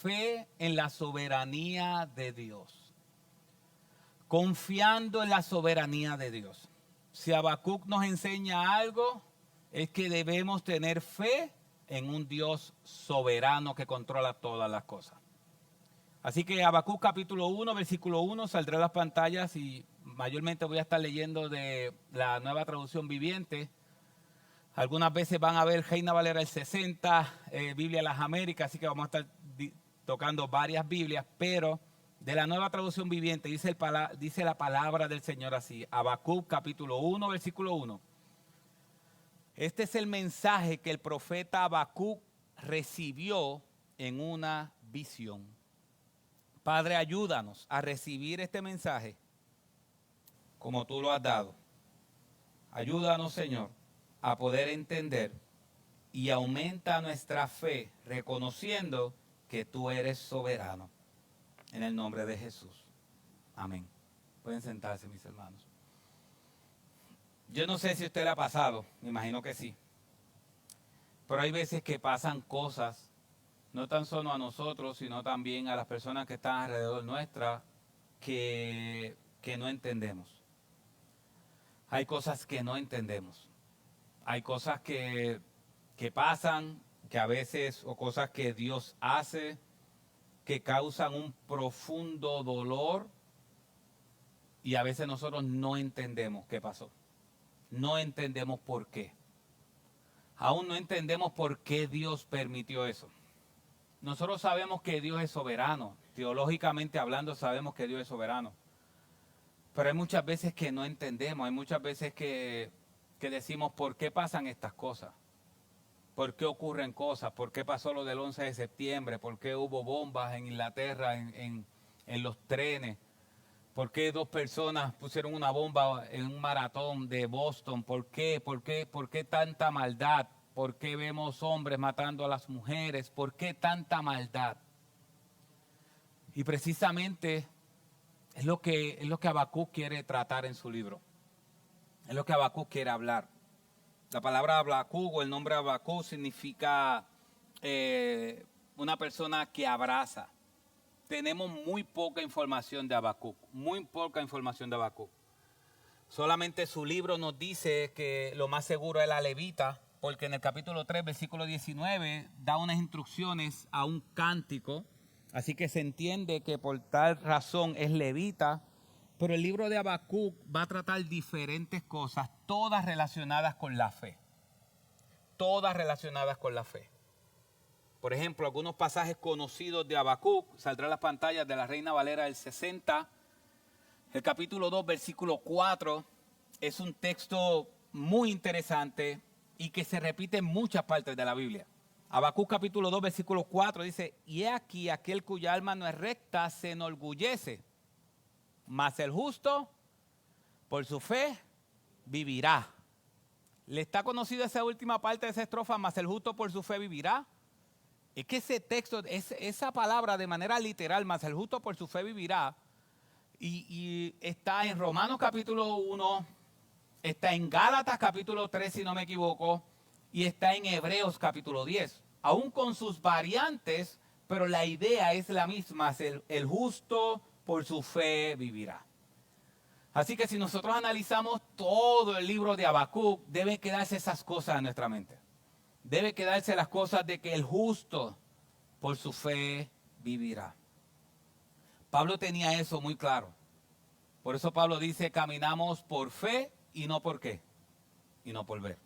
fe en la soberanía de Dios. Confiando en la soberanía de Dios. Si Habacuc nos enseña algo, es que debemos tener fe en un Dios soberano que controla todas las cosas. Así que Habacuc capítulo 1, versículo 1, saldrá a las pantallas y mayormente voy a estar leyendo de la Nueva Traducción Viviente. Algunas veces van a ver Reina Valera el 60, Biblia de las Américas, así que vamos a estar tocando varias Biblias, pero de la Nueva Traducción Viviente dice la palabra del Señor así, Habacuc capítulo 1, versículo 1. Este es el mensaje que el profeta Habacuc recibió en una visión. Padre, ayúdanos a recibir este mensaje como tú lo has dado. Ayúdanos, Señor, a poder entender y aumenta nuestra fe reconociendo que tú eres soberano. En el nombre de Jesús. Amén. Pueden sentarse, mis hermanos. Yo no sé si a usted le ha pasado, me imagino que sí. Pero hay veces que pasan cosas, no tan solo a nosotros, sino también a las personas que están alrededor nuestra, que no entendemos. Hay cosas que no entendemos. Hay cosas que pasan, que a veces, o cosas que Dios hace, que causan un profundo dolor, y a veces nosotros no entendemos qué pasó. No entendemos por qué. Aún no entendemos por qué Dios permitió eso. Nosotros sabemos que Dios es soberano. Teológicamente hablando sabemos que Dios es soberano. Pero hay muchas veces que no entendemos. Hay muchas veces que decimos ¿por qué pasan estas cosas? ¿Por qué ocurren cosas? ¿Por qué pasó lo del 11 de septiembre? ¿Por qué hubo bombas en Inglaterra en los trenes? ¿Por qué 2 personas pusieron una bomba en un maratón de Boston? ¿Por qué? ¿Por qué tanta maldad? ¿Por qué vemos hombres matando a las mujeres? ¿Por qué tanta maldad? Y precisamente es lo que Habacuc quiere tratar en su libro. Es lo que Habacuc quiere hablar. La palabra Habacuc o el nombre Habacuc significa una persona que abraza. Tenemos muy poca información de Habacuc, muy poca información de Habacuc. Solamente su libro nos dice que lo más seguro es la levita, porque en el capítulo 3, versículo 19, da unas instrucciones a un cántico, así que se entiende que por tal razón es levita, pero el libro de Habacuc va a tratar diferentes cosas, todas relacionadas con la fe. Todas relacionadas con la fe. Por ejemplo, algunos pasajes conocidos de Habacuc, saldrá a las pantallas de la Reina Valera del 60. El capítulo 2, versículo 4, es un texto muy interesante y que se repite en muchas partes de la Biblia. Habacuc capítulo 2, versículo 4 dice, y he aquí aquel cuya alma no es recta se enorgullece, mas el justo por su fe vivirá. ¿Le está conocida esa última parte de esa estrofa, mas el justo por su fe vivirá? Es que ese texto, esa palabra de manera literal, mas el justo por su fe vivirá, y está en Romanos capítulo 1, está en Gálatas capítulo 3, si no me equivoco, y está en Hebreos capítulo 10. Aún con sus variantes, pero la idea es la misma, el justo por su fe vivirá. Así que si nosotros analizamos todo el libro de Habacuc, deben quedarse esas cosas en nuestra mente. Debe quedarse las cosas de que el justo por su fe vivirá. Pablo tenía eso muy claro. Por eso Pablo dice, caminamos por fe y no por qué, y no por ver.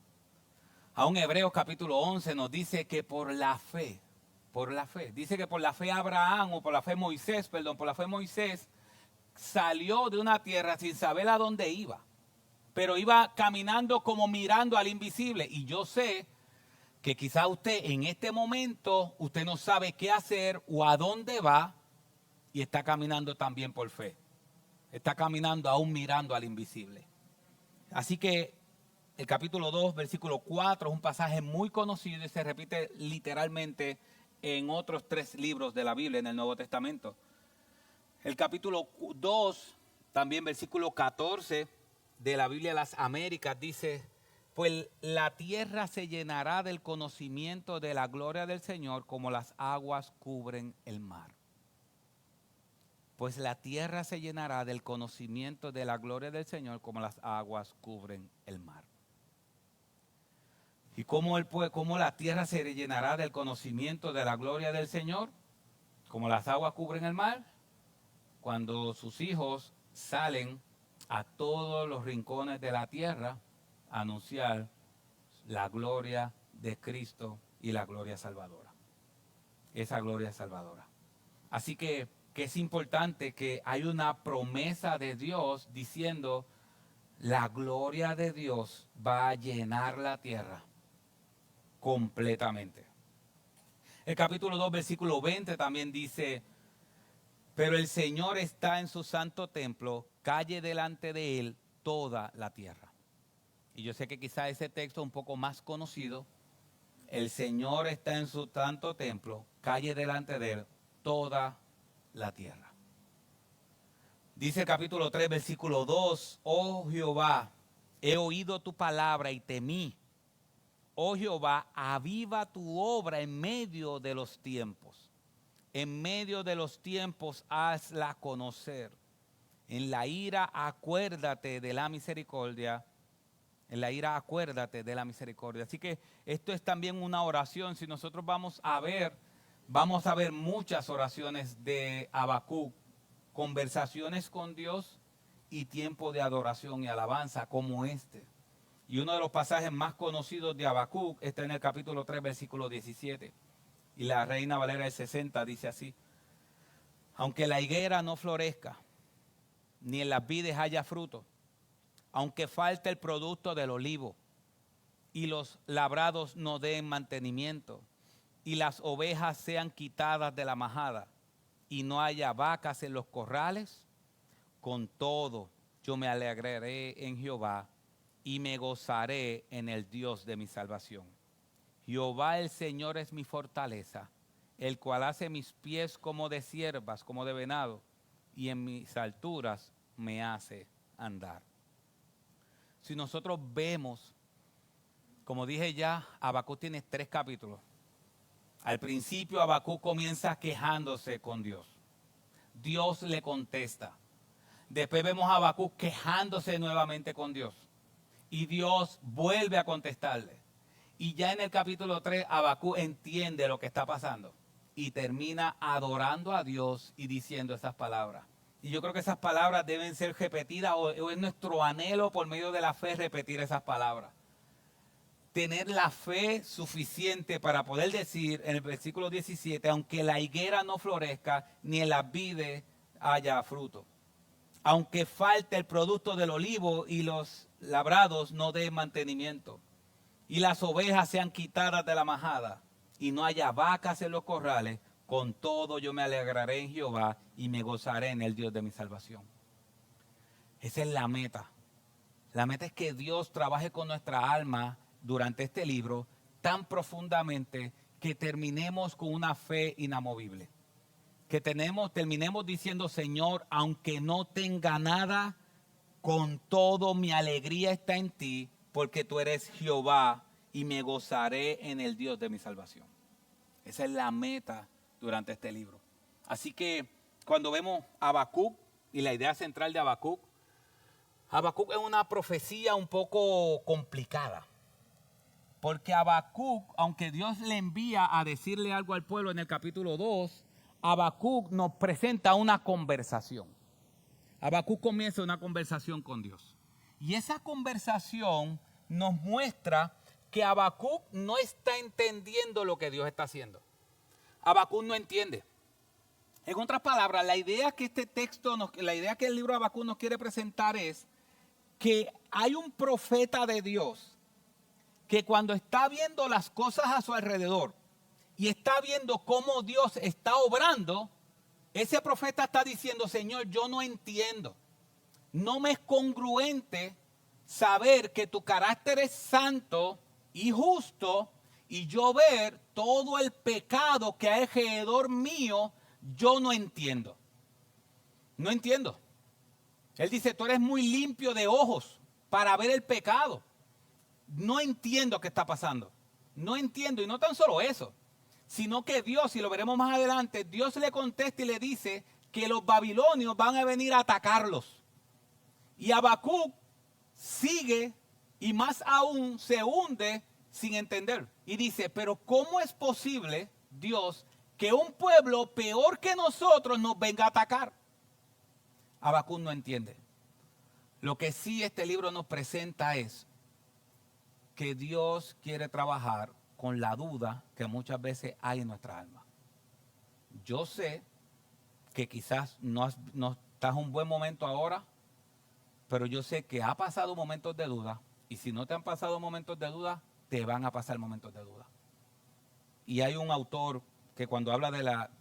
Aún Hebreos capítulo 11 nos dice que por la fe, dice que por la fe Abraham, o por la fe Moisés, por la fe Moisés, salió de una tierra sin saber a dónde iba, pero iba caminando como mirando al invisible. Y yo sé que quizá usted en este momento, usted no sabe qué hacer o a dónde va y está caminando también por fe. Está caminando aún mirando al invisible. Así que el capítulo 2, versículo 4 es un pasaje muy conocido y se repite literalmente en otros 3 libros de la Biblia en el Nuevo Testamento. El capítulo 2, también versículo 14 de la Biblia de las Américas dice Pues la tierra se llenará del conocimiento de la gloria del Señor como las aguas cubren el mar. Pues la tierra se llenará del conocimiento de la gloria del Señor como las aguas cubren el mar. ¿Y cómo la tierra se llenará del conocimiento de la gloria del Señor? Como las aguas cubren el mar. Cuando sus hijos salen a todos los rincones de la tierra a anunciar la gloria de Cristo y la gloria salvadora. Esa gloria salvadora. Así que es importante que hay una promesa de Dios diciendo la gloria de Dios va a llenar la tierra completamente. El capítulo 2, versículo 20 también dice, pero el Señor está en su santo templo, calle delante de él toda la tierra. Y yo sé que quizá ese texto es un poco más conocido. El Señor está en su santo templo, calle delante de él toda la tierra. Dice el capítulo 3, versículo 2, oh Jehová, he oído tu palabra y temí. Oh Jehová, aviva tu obra en medio de los tiempos. En medio de los tiempos hazla conocer. En la ira acuérdate de la misericordia. En la ira acuérdate de la misericordia. Así que esto es también una oración. Si nosotros vamos a ver muchas oraciones de Habacuc, conversaciones con Dios y tiempo de adoración y alabanza como este. Y uno de los pasajes más conocidos de Habacuc está en el capítulo 3, versículo 17. Y la Reina Valera del 60 dice así: aunque la higuera no florezca, ni en las vides haya fruto, aunque falte el producto del olivo, y los labrados no den mantenimiento, y las ovejas sean quitadas de la majada, y no haya vacas en los corrales, con todo yo me alegraré en Jehová, y me gozaré en el Dios de mi salvación. Jehová el Señor es mi fortaleza, el cual hace mis pies como de ciervas, como de venado, y en mis alturas me hace andar. Si nosotros vemos, como dije ya, Habacuc tiene 3 capítulos. Al principio Habacuc comienza quejándose con Dios. Dios le contesta. Después vemos a Habacuc quejándose nuevamente con Dios. Y Dios vuelve a contestarle. Y ya en el capítulo 3, Habacuc entiende lo que está pasando. Y termina adorando a Dios y diciendo esas palabras. Y yo creo que esas palabras deben ser repetidas, o es nuestro anhelo por medio de la fe repetir esas palabras. Tener la fe suficiente para poder decir en el versículo 17, aunque la higuera no florezca, ni en las vides haya fruto. Aunque falte el producto del olivo y los labrados no den mantenimiento. Y las ovejas sean quitadas de la majada, y no haya vacas en los corrales, con todo yo me alegraré en Jehová y me gozaré en el Dios de mi salvación. Esa es la meta. La meta es que Dios trabaje con nuestra alma durante este libro tan profundamente que terminemos con una fe inamovible. Que terminemos diciendo, Señor, aunque no tenga nada, con todo mi alegría está en ti, porque tú eres Jehová y me gozaré en el Dios de mi salvación. Esa es la meta durante este libro. Así que cuando vemos a Habacuc y la idea central de Habacuc, Habacuc es una profecía un poco complicada. Porque Habacuc, aunque Dios le envía a decirle algo al pueblo en el capítulo 2, Habacuc nos presenta una conversación. Habacuc comienza una conversación con Dios. Y esa conversación nos muestra que Habacuc no está entendiendo lo que Dios está haciendo. Habacuc no entiende. En otras palabras, la idea que el libro de Habacuc nos quiere presentar es que hay un profeta de Dios que cuando está viendo las cosas a su alrededor y está viendo cómo Dios está obrando, ese profeta está diciendo, Señor, yo no entiendo. No me es congruente saber que tu carácter es santo y justo y yo ver todo el pecado que hay alrededor mío, yo no entiendo. No entiendo. Él dice, tú eres muy limpio de ojos para ver el pecado. no entiendo qué está pasando. No entiendo, y no tan solo eso, sino que Dios, y lo veremos más adelante, Dios le contesta y le dice que los babilonios van a venir a atacarlos. Y Habacuc sigue y más aún se hunde sin entender. Y dice, pero ¿cómo es posible, Dios, que un pueblo peor que nosotros nos venga a atacar? Habacuc no entiende. Lo que sí este libro nos presenta es que Dios quiere trabajar con la duda que muchas veces hay en nuestra alma. Yo sé que quizás no estás en un buen momento ahora, pero yo sé que ha pasado momentos de duda, y si no te han pasado momentos de duda, te van a pasar momentos de duda. Y hay un autor que cuando habla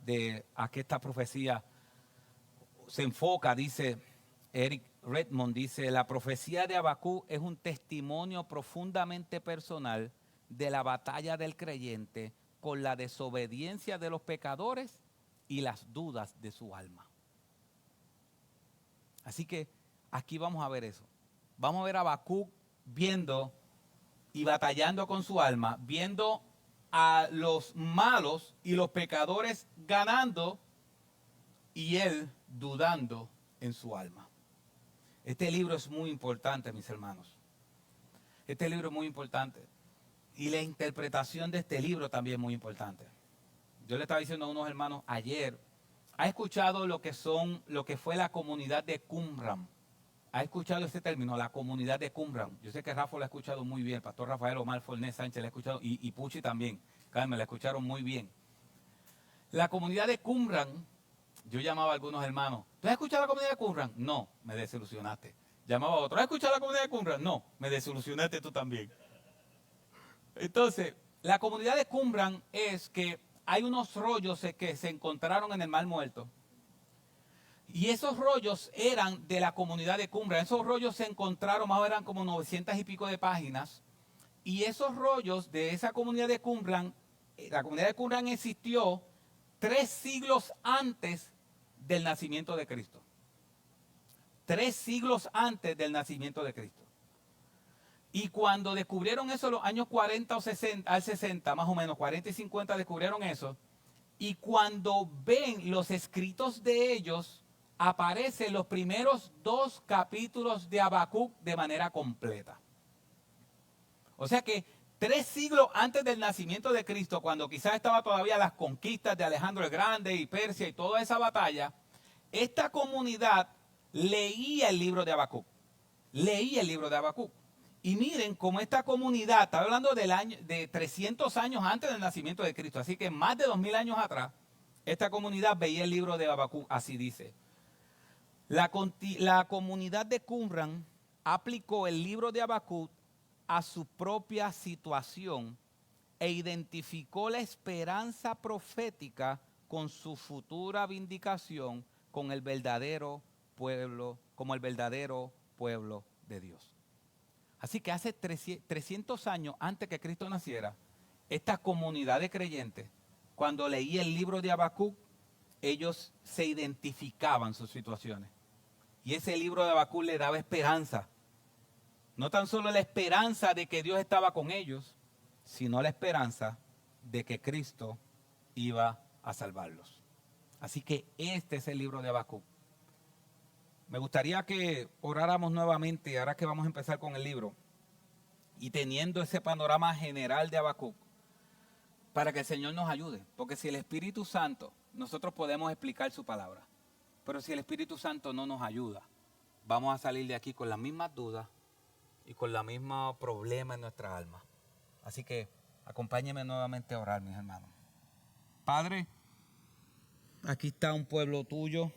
de a qué esta profecía se enfoca, dice Eric Redmond, dice, la profecía de Habacuc es un testimonio profundamente personal de la batalla del creyente con la desobediencia de los pecadores y las dudas de su alma. Así que aquí vamos a ver eso. Vamos a ver a Habacuc viendo y batallando con su alma, viendo a los malos y los pecadores ganando y él dudando en su alma. Este libro es muy importante, mis hermanos. Este libro es muy importante. Y la interpretación de este libro también es muy importante. Yo le estaba diciendo a unos hermanos ayer, ¿ha escuchado lo que fue la comunidad de Qumran? ¿Ha escuchado ese término, la comunidad de Qumran? Yo sé que Rafa lo ha escuchado muy bien, el pastor Rafael Omar Fornés Sánchez lo ha escuchado, y Puchi también, Carmen, la escucharon muy bien. La comunidad de Qumran, yo llamaba a algunos hermanos, ¿tú has escuchado la comunidad de Qumran? No, me desilusionaste. Llamaba a otro, ¿has escuchado la comunidad de Qumran? No, me desilusionaste tú también. Entonces, la comunidad de Qumran es que hay unos rollos que se encontraron en el Mar Muerto. Y esos rollos eran de la comunidad de Qumran. Esos rollos se encontraron, más o menos eran como 900 y pico de páginas. Y esos rollos de esa comunidad de Qumran, la comunidad de Qumran existió 3 siglos antes del nacimiento de Cristo. 3 siglos antes del nacimiento de Cristo. Y cuando descubrieron eso, los años 40 o 60, al 60, más o menos, 40 y 50 descubrieron eso. Y cuando ven los escritos de ellos, aparecen los primeros 2 capítulos de Habacuc de manera completa. O sea que 3 siglos antes del nacimiento de Cristo, cuando quizás estaba todavía las conquistas de Alejandro el Grande y Persia y toda esa batalla, esta comunidad leía el libro de Habacuc. Leía el libro de Habacuc. Y miren cómo esta comunidad, está hablando de 300 años antes del nacimiento de Cristo, así que más de 2000 años atrás, esta comunidad veía el libro de Habacuc, así dice. La comunidad de Qumran aplicó el libro de Habacuc a su propia situación e identificó la esperanza profética con su futura vindicación con el verdadero pueblo, como el verdadero pueblo de Dios. Así que hace 300 años antes que Cristo naciera, esta comunidad de creyentes, cuando leía el libro de Habacuc, ellos se identificaban sus situaciones. Y ese libro de Habacuc le daba esperanza. No tan solo la esperanza de que Dios estaba con ellos, sino la esperanza de que Cristo iba a salvarlos. Así que este es el libro de Habacuc. Me gustaría que oráramos nuevamente, ahora que vamos a empezar con el libro, y teniendo ese panorama general de Habacuc, para que el Señor nos ayude. Porque si el Espíritu Santo, nosotros podemos explicar su palabra, pero si el Espíritu Santo no nos ayuda, vamos a salir de aquí con las mismas dudas y con los mismos problemas en nuestra alma. Así que acompáñenme nuevamente a orar, mis hermanos. Padre, aquí está un pueblo tuyo,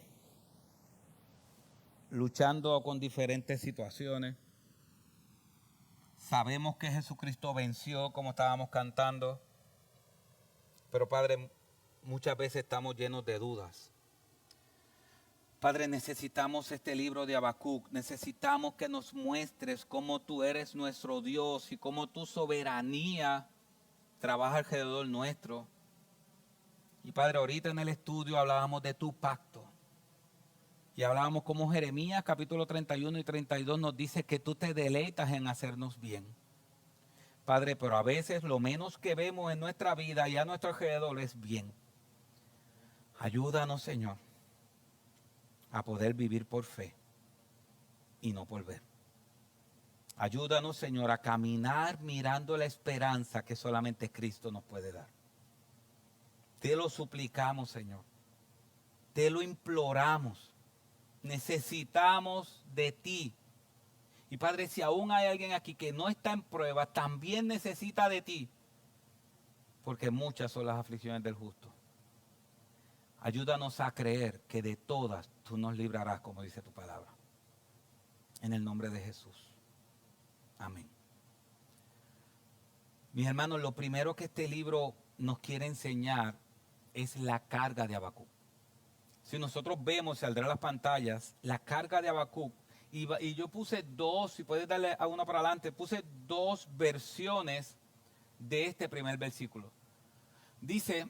luchando con diferentes situaciones. Sabemos que Jesucristo venció, como estábamos cantando, pero Padre, muchas veces estamos llenos de dudas. Padre, necesitamos este libro de Habacuc, necesitamos que nos muestres cómo tú eres nuestro Dios y cómo tu soberanía trabaja alrededor nuestro. Y Padre, ahorita en el estudio hablábamos de tu pacto. Y hablábamos como Jeremías capítulo 31 y 32 nos dice que tú te deleitas en hacernos bien. Padre, pero a veces lo menos que vemos en nuestra vida y a nuestro alrededor es bien. Ayúdanos, Señor, a poder vivir por fe y no por ver. Ayúdanos, Señor, a caminar mirando la esperanza que solamente Cristo nos puede dar. Te lo suplicamos, Señor. Te lo imploramos. Necesitamos de ti. Y Padre, si aún hay alguien aquí que no está en prueba, también necesita de ti. Porque muchas son las aflicciones del justo. Ayúdanos a creer que de todas tú nos librarás, como dice tu palabra. En el nombre de Jesús. Amén. Mis hermanos, lo primero que este libro nos quiere enseñar es la carga de Habacuc. Si nosotros vemos, saldrá a las pantallas, la carga de Habacuc. Y yo puse dos, si puedes darle a uno para adelante, puse dos versiones de este primer versículo. Dice,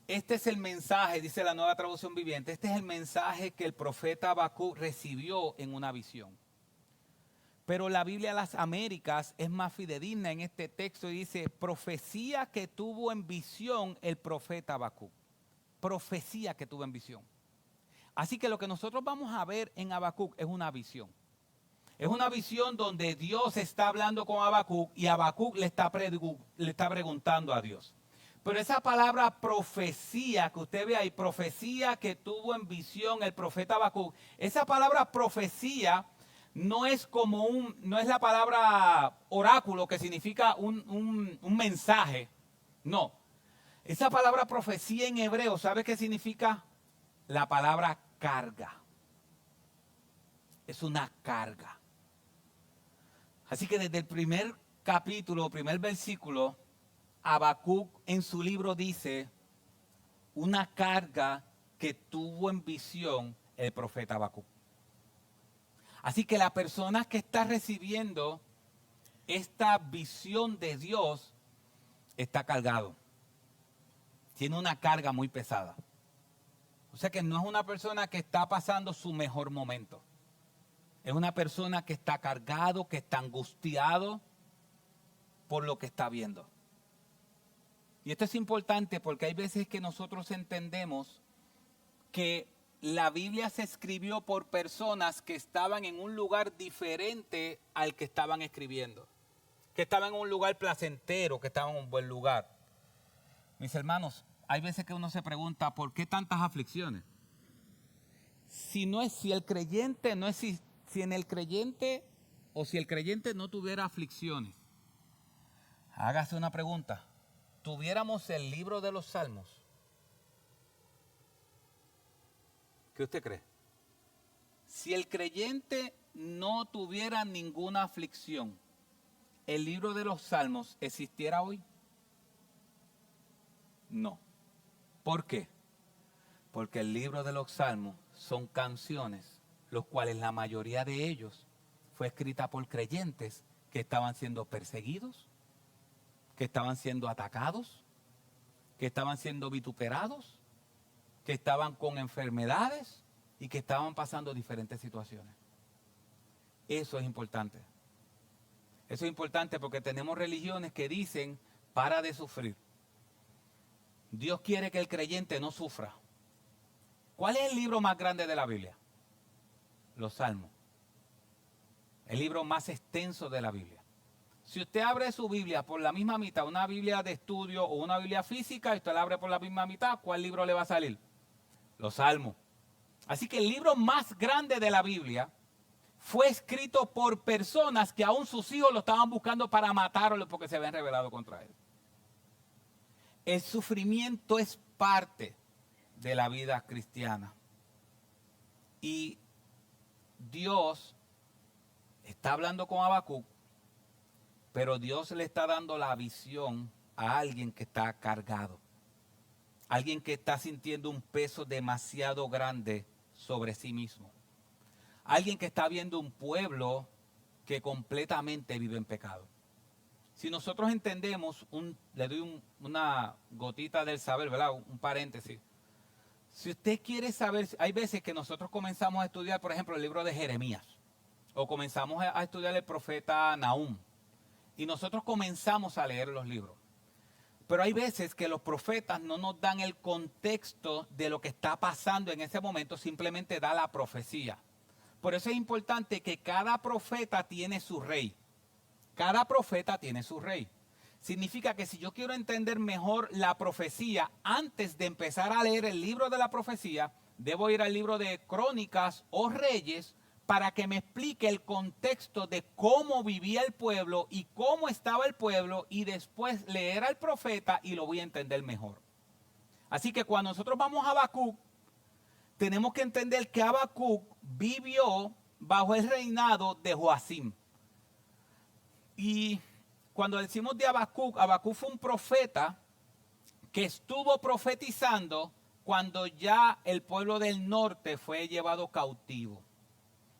este es el mensaje, dice la Nueva Traducción Viviente, este es el mensaje que el profeta Habacuc recibió en una visión. Pero la Biblia de las Américas es más fidedigna en este texto y dice, profecía que tuvo en visión el profeta Habacuc. Profecía que tuvo en visión. Así que lo que nosotros vamos a ver en Habacuc es una visión. Es una visión donde Dios está hablando con Habacuc y Habacuc le está preguntando a Dios. Pero esa palabra profecía que usted ve ahí, profecía que tuvo en visión el profeta Habacuc, esa palabra profecía no es no es la palabra oráculo que significa un mensaje. No. Esa palabra profecía en hebreo, ¿sabe qué significa? La palabra carga. Es una carga. Así que desde el primer capítulo, primer versículo, Habacuc en su libro dice una carga que tuvo en visión el profeta Habacuc. Así que la persona que está recibiendo esta visión de Dios está cargado. Tiene una carga muy pesada. O sea que no es una persona que está pasando su mejor momento. Es una persona que está cargado, que está angustiado por lo que está viendo. Y esto es importante porque hay veces que nosotros entendemos que la Biblia se escribió por personas que estaban en un lugar diferente al que estaban escribiendo. Que estaban en un lugar placentero, que estaban en un buen lugar. Mis hermanos, hay veces que uno se pregunta, ¿por qué tantas aflicciones? Si el creyente no es, si en el creyente o si el creyente no tuviera aflicciones, hágase una pregunta. ¿Tuviéramos el libro de los Salmos? ¿Qué usted cree? Si el creyente no tuviera ninguna aflicción, ¿el libro de los Salmos existiera hoy? No. ¿Por qué? Porque el libro de los Salmos son canciones, los cuales la mayoría de ellos fue escrita por creyentes que estaban siendo perseguidos, que estaban siendo atacados, que estaban siendo vituperados, que estaban con enfermedades y que estaban pasando diferentes situaciones. Eso es importante. Eso es importante porque tenemos religiones que dicen, para de sufrir. Dios quiere que el creyente no sufra. ¿Cuál es el libro más grande de la Biblia? Los Salmos. El libro más extenso de la Biblia. Si usted abre su Biblia por la misma mitad, una Biblia de estudio o una Biblia física, y usted la abre por la misma mitad, ¿cuál libro le va a salir? Los Salmos. Así que el libro más grande de la Biblia fue escrito por personas que aún sus hijos lo estaban buscando para matarlo porque se habían rebelado contra él. El sufrimiento es parte de la vida cristiana. Y Dios está hablando con Habacuc, pero Dios le está dando la visión a alguien que está cargado. Alguien que está sintiendo un peso demasiado grande sobre sí mismo. Alguien que está viendo un pueblo que completamente vive en pecado. Si nosotros entendemos, le doy una gotita del saber, ¿verdad? Un paréntesis. Si usted quiere saber, hay veces que nosotros comenzamos a estudiar, por ejemplo, el libro de Jeremías. O comenzamos a estudiar el profeta Nahum. y nosotros comenzamos a leer los libros. Pero hay veces que los profetas no nos dan el contexto de lo que está pasando en ese momento, simplemente da la profecía. Por eso es importante que cada profeta tiene su rey. Cada profeta tiene su rey. Significa que si yo quiero entender mejor la profecía, antes de empezar a leer el libro de la profecía, debo ir al libro de Crónicas o Reyes para que me explique el contexto de cómo vivía el pueblo y cómo estaba el pueblo, y después leer al profeta y lo voy a entender mejor. Así que cuando nosotros vamos a Habacuc, tenemos que entender que Habacuc vivió bajo el reinado de Joacim. Y cuando decimos de Habacuc, Habacuc fue un profeta que estuvo profetizando cuando ya el pueblo del norte fue llevado cautivo.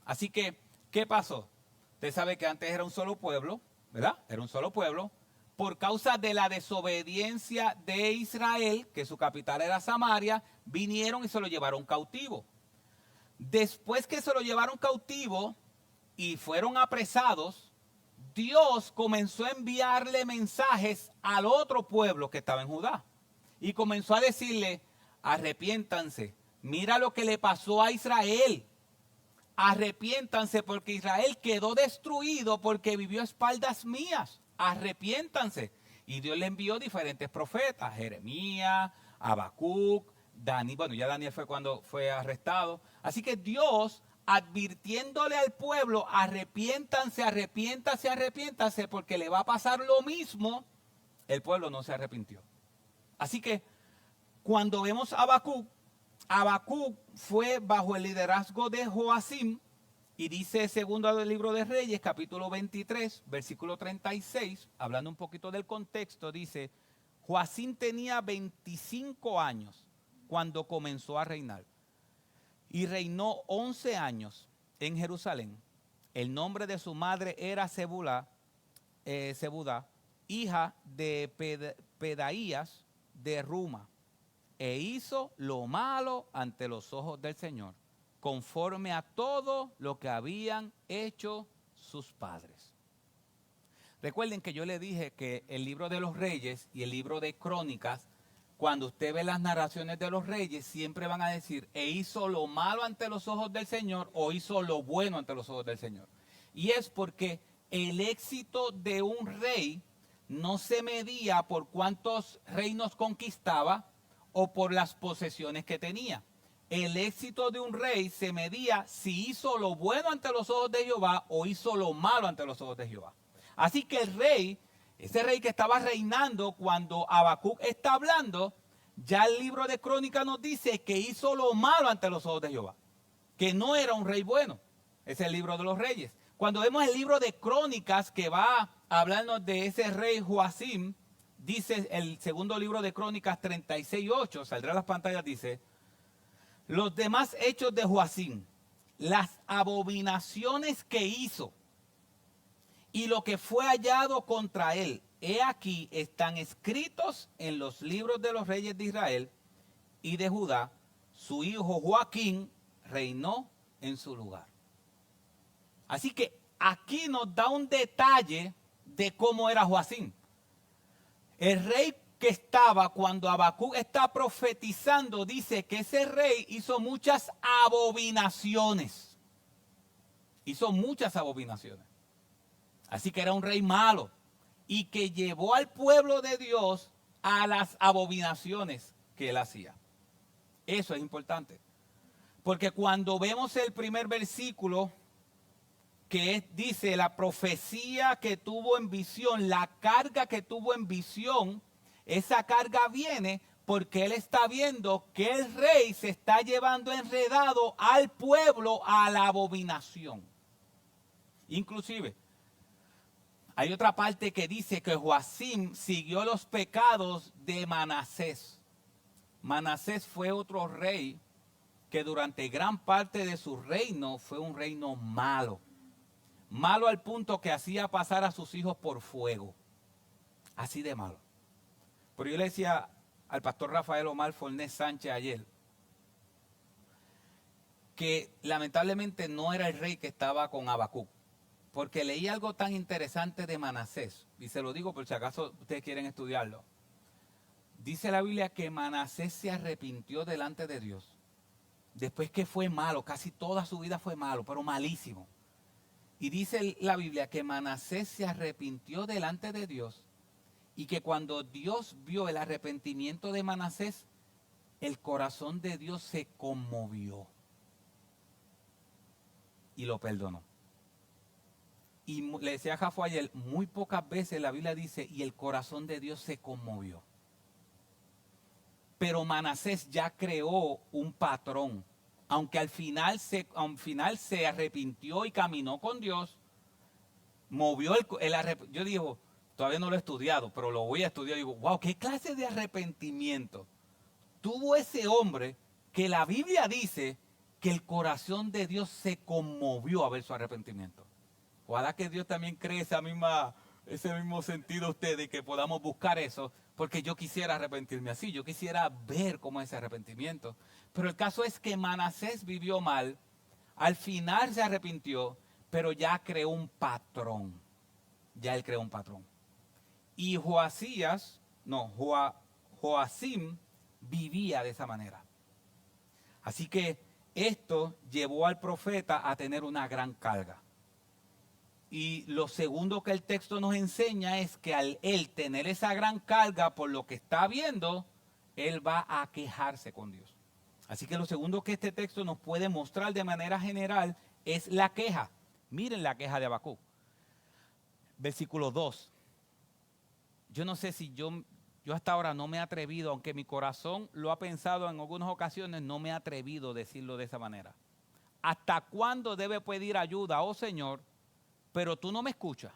Así que, ¿qué pasó? Usted sabe que antes era un solo pueblo, ¿verdad? Era un solo pueblo. Por causa de la desobediencia de Israel, que su capital era Samaria, vinieron y se lo llevaron cautivo. Después que se lo llevaron cautivo y fueron apresados, Dios comenzó a enviarle mensajes al otro pueblo que estaba en Judá. Y comenzó a decirle, arrepiéntanse, mira lo que le pasó a Israel. Arrepiéntanse porque Israel quedó destruido porque vivió a espaldas mías. Arrepiéntanse. Y Dios le envió diferentes profetas, Jeremías, Habacuc, Daniel. Bueno, ya Daniel fue cuando fue arrestado. Así que Dios, advirtiéndole al pueblo, arrepiéntanse, arrepiéntanse, arrepiéntanse, porque le va a pasar lo mismo, el pueblo no se arrepintió. Así que cuando vemos a Habacuc, Habacuc fue bajo el liderazgo de Joacim, y dice segundo del libro de Reyes, capítulo 23, versículo 36, hablando un poquito del contexto, dice, Joacim tenía 25 años cuando comenzó a reinar, y reinó 11 años en Jerusalén. El nombre de su madre era Zebudá, hija de Pedaías de Ruma. E hizo lo malo ante los ojos del Señor, conforme a todo lo que habían hecho sus padres. Recuerden que yo le dije que el libro de los reyes y el libro de crónicas, cuando usted ve las narraciones de los reyes, siempre van a decir, e hizo lo malo ante los ojos del Señor, o hizo lo bueno ante los ojos del Señor. Y es porque el éxito de un rey no se medía por cuántos reinos conquistaba, o por las posesiones que tenía. El éxito de un rey se medía si hizo lo bueno ante los ojos de Jehová o hizo lo malo ante los ojos de Jehová. Así que el rey, ese rey que estaba reinando cuando Habacuc está hablando, ya el libro de Crónicas nos dice que hizo lo malo ante los ojos de Jehová, que no era un rey bueno. Es el libro de los reyes. Cuando vemos el libro de Crónicas que va a hablarnos de ese rey Joacim, dice el segundo libro de Crónicas 36:8, saldrá a las pantallas, dice, los demás hechos de Joacim, las abominaciones que hizo y lo que fue hallado contra él, he aquí están escritos en los libros de los reyes de Israel y de Judá. Su hijo Joaquín reinó en su lugar. Así que aquí nos da un detalle de cómo era Joacim. El rey que estaba cuando Habacuc está profetizando, dice que ese rey hizo muchas abominaciones. Hizo muchas abominaciones. Así que era un rey malo y que llevó al pueblo de Dios a las abominaciones que él hacía. Eso es importante. Porque cuando vemos el primer versículo, que dice la profecía que tuvo en visión, la carga que tuvo en visión, esa carga viene porque él está viendo que el rey se está llevando enredado al pueblo a la abominación. Inclusive, hay otra parte que dice que Joacim siguió los pecados de Manasés. Manasés fue otro rey que durante gran parte de su reino fue un reino malo. Malo al punto que hacía pasar a sus hijos por fuego. Así de malo. Pero yo le decía al pastor Rafael Omar Fornés Sánchez ayer que lamentablemente no era el rey que estaba con Habacuc. porque leí algo tan interesante de Manasés, y se lo digo por si acaso ustedes quieren estudiarlo. Dice la Biblia que Manasés se arrepintió delante de Dios, después que fue malo, casi toda su vida fue malo, pero malísimo. Y dice la Biblia que Manasés se arrepintió delante de Dios, y que cuando Dios vio el arrepentimiento de Manasés, el corazón de Dios se conmovió y lo perdonó. Y le decía a Jafo ayer, muy pocas veces la Biblia dice, y el corazón de Dios se conmovió. Pero Manasés ya creó un patrón. Aunque al final se arrepintió y caminó con Dios, movió yo digo, todavía no lo he estudiado, pero lo voy a estudiar. Digo, wow, ¿qué clase de arrepentimiento tuvo ese hombre que la Biblia dice que el corazón de Dios se conmovió a ver su arrepentimiento? Ojalá que Dios también cree ese mismo sentido a ustedes y que podamos buscar eso, porque yo quisiera arrepentirme así, yo quisiera ver cómo es ese arrepentimiento. Pero el caso es que Manasés vivió mal, al final se arrepintió, pero ya creó un patrón. Ya él creó un patrón. Y Joacim vivía de esa manera. Así que esto llevó al profeta a tener una gran carga. Y lo segundo que el texto nos enseña es que al él tener esa gran carga por lo que está viendo, él va a quejarse con Dios. Así que lo segundo que este texto nos puede mostrar de manera general es la queja. Miren la queja de Habacuc. Versículo 2. Yo no sé si yo hasta ahora no me he atrevido, aunque mi corazón lo ha pensado en algunas ocasiones, no me he atrevido a decirlo de esa manera. ¿Hasta cuándo debe pedir ayuda, oh Señor, pero tú no me escuchas?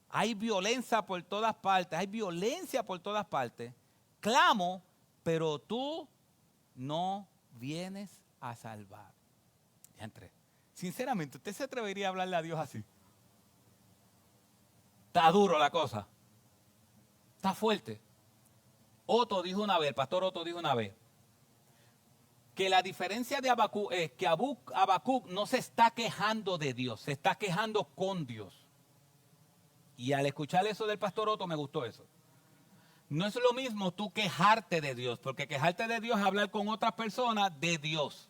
Hay violencia por todas partes, clamo, pero tú no vienes a salvar. Ya entré. Sinceramente, ¿usted se atrevería a hablarle a Dios así? Está duro la cosa. Está fuerte. El pastor Otto dijo una vez, que la diferencia de Habacuc es que Habacuc no se está quejando de Dios, se está quejando con Dios. Y al escuchar eso del pastor Otto me gustó eso. No es lo mismo tú quejarte de Dios, porque quejarte de Dios es hablar con otras personas de Dios.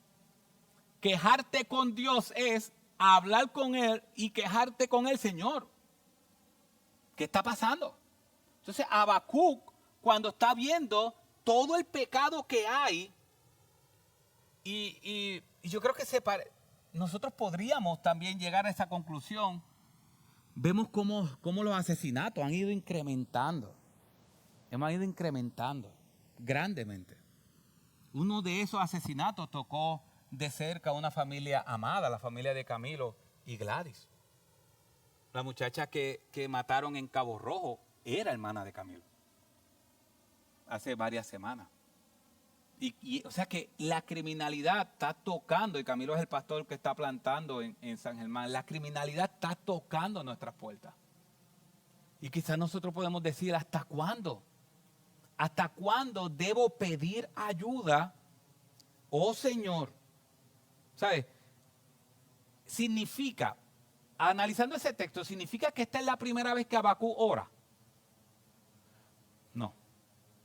Quejarte con Dios es hablar con Él y quejarte con el Señor. ¿Qué está pasando? Entonces Habacuc, cuando está viendo todo el pecado que hay, y yo creo que nosotros podríamos también llegar a esa conclusión. Vemos cómo los asesinatos han ido incrementando. Hemos ido incrementando grandemente. Uno de esos asesinatos tocó de cerca a una familia amada, la familia de Camilo y Gladys. La muchacha que mataron en Cabo Rojo era hermana de Camilo. Hace varias semanas. O sea que la criminalidad está tocando, y Camilo es el pastor que está plantando en San Germán, la criminalidad está tocando nuestras puertas. Y quizás nosotros podemos decir, ¿hasta cuándo? ¿Hasta cuándo debo pedir ayuda? Oh Señor. ¿Sabes? Significa, analizando ese texto, ¿significa que esta es la primera vez que Habacuc ora? No.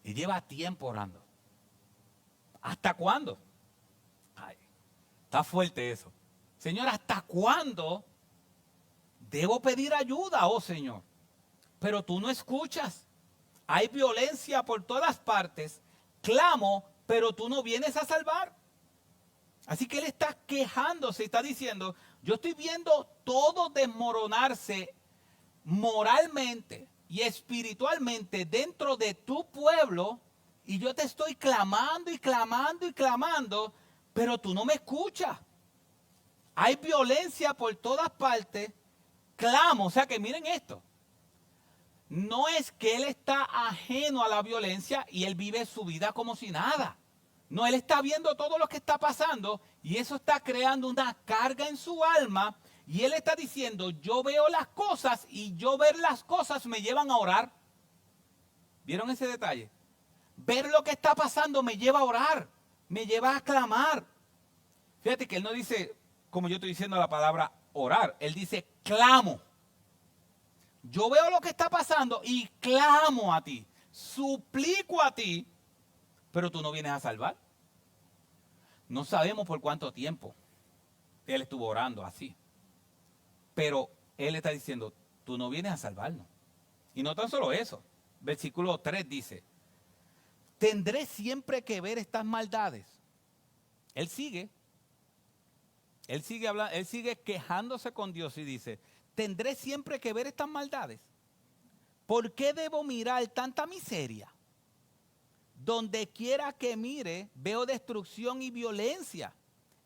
Él lleva tiempo orando. ¿Hasta cuándo? Ay, está fuerte eso. Señor, ¿hasta cuándo debo pedir ayuda, oh Señor? Pero tú no escuchas. Hay violencia por todas partes. Clamo, pero tú no vienes a salvar. Así que él está quejándose, está diciendo, yo estoy viendo todo desmoronarse moralmente y espiritualmente dentro de tu pueblo, y yo te estoy clamando y clamando y clamando, pero tú no me escuchas. Hay violencia por todas partes. Clamo, o sea que miren esto. No es que él está ajeno a la violencia y él vive su vida como si nada. No, él está viendo todo lo que está pasando y eso está creando una carga en su alma. Y él está diciendo, yo veo las cosas y yo ver las cosas me llevan a orar. ¿Vieron ese detalle? Ver lo que está pasando me lleva a orar, me lleva a clamar. Fíjate que él no dice, como yo estoy diciendo la palabra orar. Él dice clamo. Yo veo lo que está pasando y clamo a ti. Suplico a ti, pero tú no vienes a salvar. No sabemos por cuánto tiempo él estuvo orando así. Pero él está diciendo, tú no vienes a salvarnos. Y no tan solo eso. Versículo 3 dice, ¿tendré siempre que ver estas maldades? Él sigue hablando, él sigue quejándose con Dios y dice, ¿tendré siempre que ver estas maldades? ¿Por qué debo mirar tanta miseria? Donde quiera que mire, veo destrucción y violencia.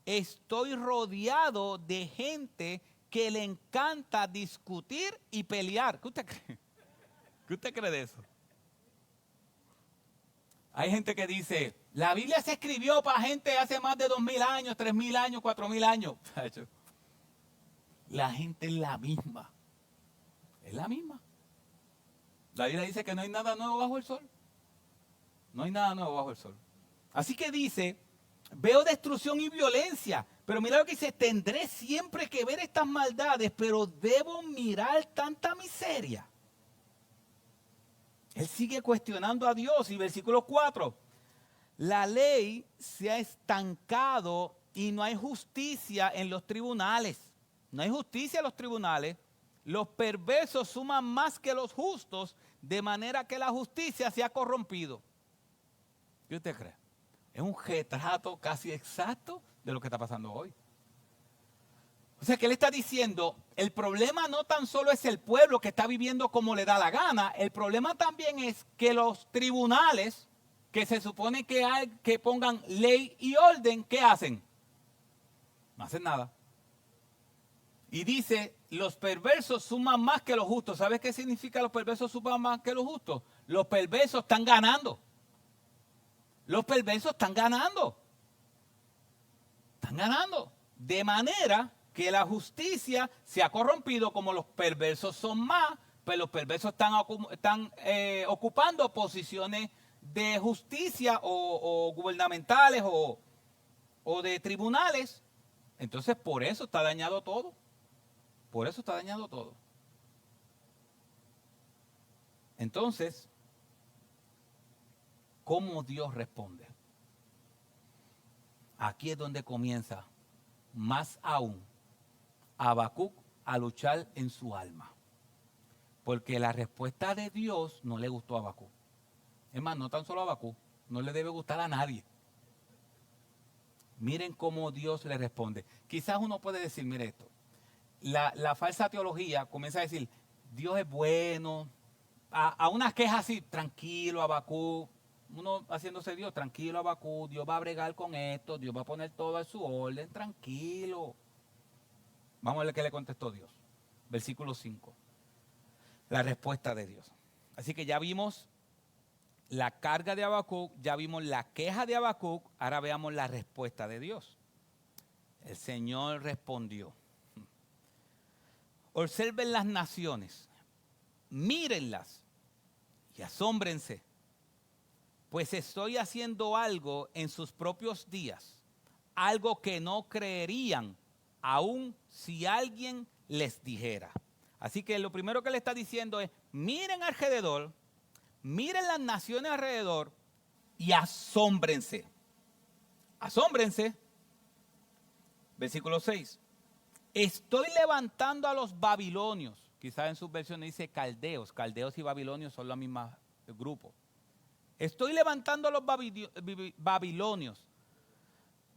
Estoy rodeado de gente que le encanta discutir y pelear. ¿Qué usted cree? ¿Qué usted cree de eso? Hay gente que dice, la Biblia se escribió para gente hace más de 2000 años, 3000 años, 4000 años. La gente es la misma. Es la misma. La Biblia dice que no hay nada nuevo bajo el sol. No hay nada nuevo bajo el sol. Así que dice, veo destrucción y violencia. Pero mira lo que dice, tendré siempre que ver estas maldades, pero debo mirar tanta miseria. Él sigue cuestionando a Dios. Y versículo 4, la ley se ha estancado y no hay justicia en los tribunales. No hay justicia en los tribunales. Los perversos suman más que los justos, de manera que la justicia se ha corrompido. ¿Qué usted cree? Es un retrato casi exacto de lo que está pasando hoy. O sea que él está diciendo, el problema no tan solo es el pueblo que está viviendo como le da la gana, el problema también es que los tribunales, que se supone que pongan ley y orden, ¿qué hacen? No hacen nada. Y dice, los perversos suman más que los justos. ¿Sabes qué significa los perversos suman más que los justos? Los perversos están ganando. Los perversos están ganando. Están ganando. De manera que la justicia se ha corrompido. Como los perversos son más, pues los perversos están ocupando posiciones de justicia o gubernamentales o de tribunales. Entonces por eso está dañado todo. Por eso está dañado todo. Entonces, ¿cómo Dios responde? Aquí es donde comienza más aún Habacuc a luchar en su alma. Porque la respuesta de Dios no le gustó a Habacuc. Es más, no tan solo a Habacuc, no le debe gustar a nadie. Miren cómo Dios le responde. Quizás uno puede decir, mire esto, la falsa teología comienza a decir, Dios es bueno, a unas quejas así, tranquilo Habacuc, uno haciéndose Dios, tranquilo Habacuc, Dios va a bregar con esto, Dios va a poner todo a su orden, tranquilo. Vamos a ver qué le contestó Dios. Versículo 5. La respuesta de Dios. Así que ya vimos la carga de Habacuc, ya vimos la queja de Habacuc, ahora veamos la respuesta de Dios. El Señor respondió. Observen las naciones, mírenlas y asómbrense, pues estoy haciendo algo en sus propios días, algo que no creerían aun si alguien les dijera. Así que lo primero que le está diciendo es, miren alrededor, miren las naciones alrededor y asómbrense. Asómbrense. Versículo 6. Estoy levantando a los babilonios. Quizás en sus versiones dice caldeos. Caldeos y babilonios son los mismos grupos. Estoy levantando a los babilonios.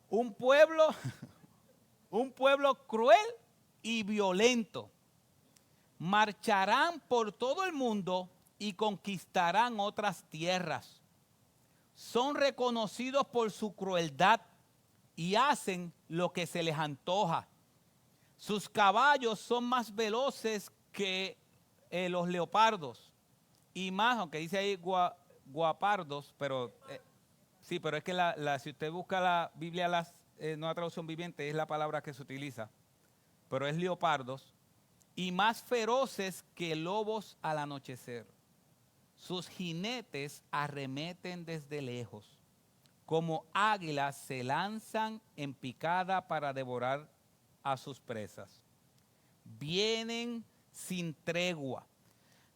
Un pueblo cruel y violento. Marcharán por todo el mundo y conquistarán otras tierras. Son reconocidos por su crueldad y hacen lo que se les antoja. Sus caballos son más veloces que los leopardos y más, aunque dice ahí guapardos, pero sí, pero es que si usted busca la Biblia, nueva traducción viviente, es la palabra que se utiliza, pero es leopardos y más feroces que lobos al anochecer. Sus jinetes arremeten desde lejos, como águilas se lanzan en picada para devorar a sus presas. Vienen sin tregua,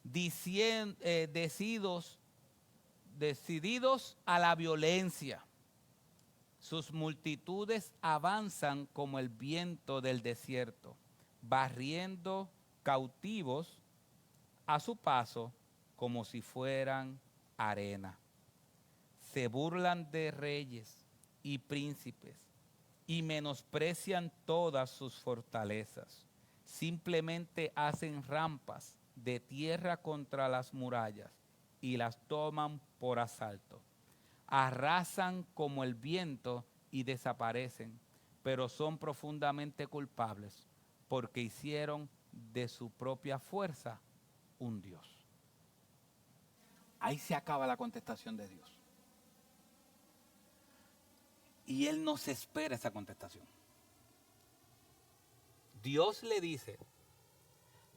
decididos a la violencia. Sus multitudes avanzan como el viento del desierto, barriendo cautivos a su paso como si fueran arena. Se burlan de reyes y príncipes y menosprecian todas sus fortalezas. Simplemente hacen rampas de tierra contra las murallas y las toman por asalto. Arrasan como el viento y desaparecen, pero son profundamente culpables porque hicieron de su propia fuerza un Dios. Ahí se acaba la contestación de Dios. Y Él nos espera esa contestación. Dios le dice,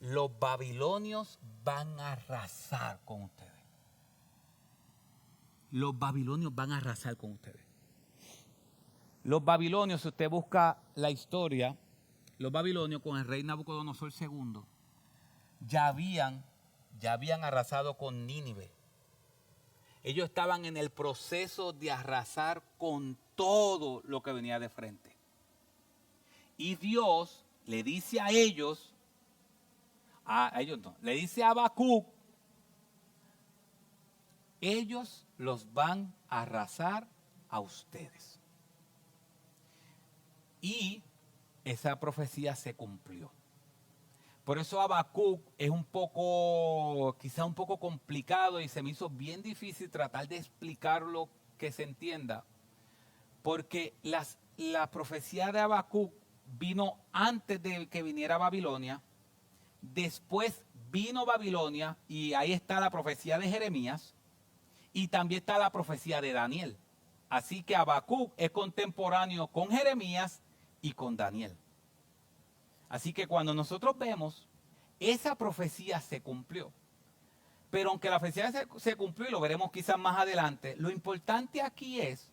los babilonios van a arrasar con ustedes. Los babilonios van a arrasar con ustedes. Los babilonios, si usted busca la historia, los babilonios con el rey Nabucodonosor II ya habían arrasado con Nínive. Ellos estaban en el proceso de arrasar con todo lo que venía de frente. Y Dios le dice a ellos no, le dice a Habacuc, ellos los van a arrasar a ustedes. Y esa profecía se cumplió. Por eso Habacuc es quizá un poco complicado y se me hizo bien difícil tratar de explicarlo que se entienda. Porque la profecía de Habacuc vino antes de que viniera Babilonia. Después vino Babilonia y ahí está la profecía de Jeremías. Y también está la profecía de Daniel. Así que Habacuc es contemporáneo con Jeremías y con Daniel. Así que cuando nosotros vemos, esa profecía se cumplió. Pero aunque la profecía se cumplió, y lo veremos quizás más adelante, lo importante aquí es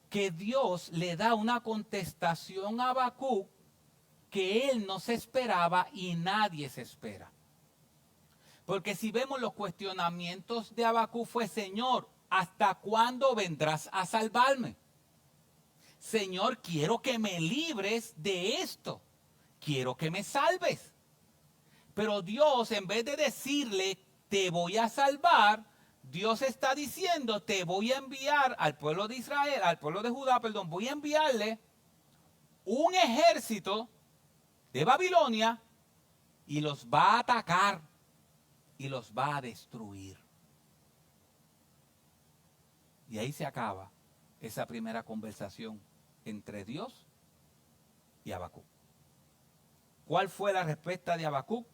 que Dios le da una contestación a Habacuc que él no se esperaba y nadie se espera. Porque si vemos los cuestionamientos de Habacuc fue, Señor, ¿hasta cuándo vendrás a salvarme? Señor, quiero que me libres de esto. Quiero que me salves. Pero Dios, en vez de decirle, te voy a salvar, Dios está diciendo, te voy a enviar al pueblo de Israel, al pueblo de Judá, voy a enviarle un ejército de Babilonia y los va a atacar y los va a destruir. Y ahí se acaba esa primera conversación entre Dios y Habacuc. ¿Cuál fue la respuesta de Habacuc?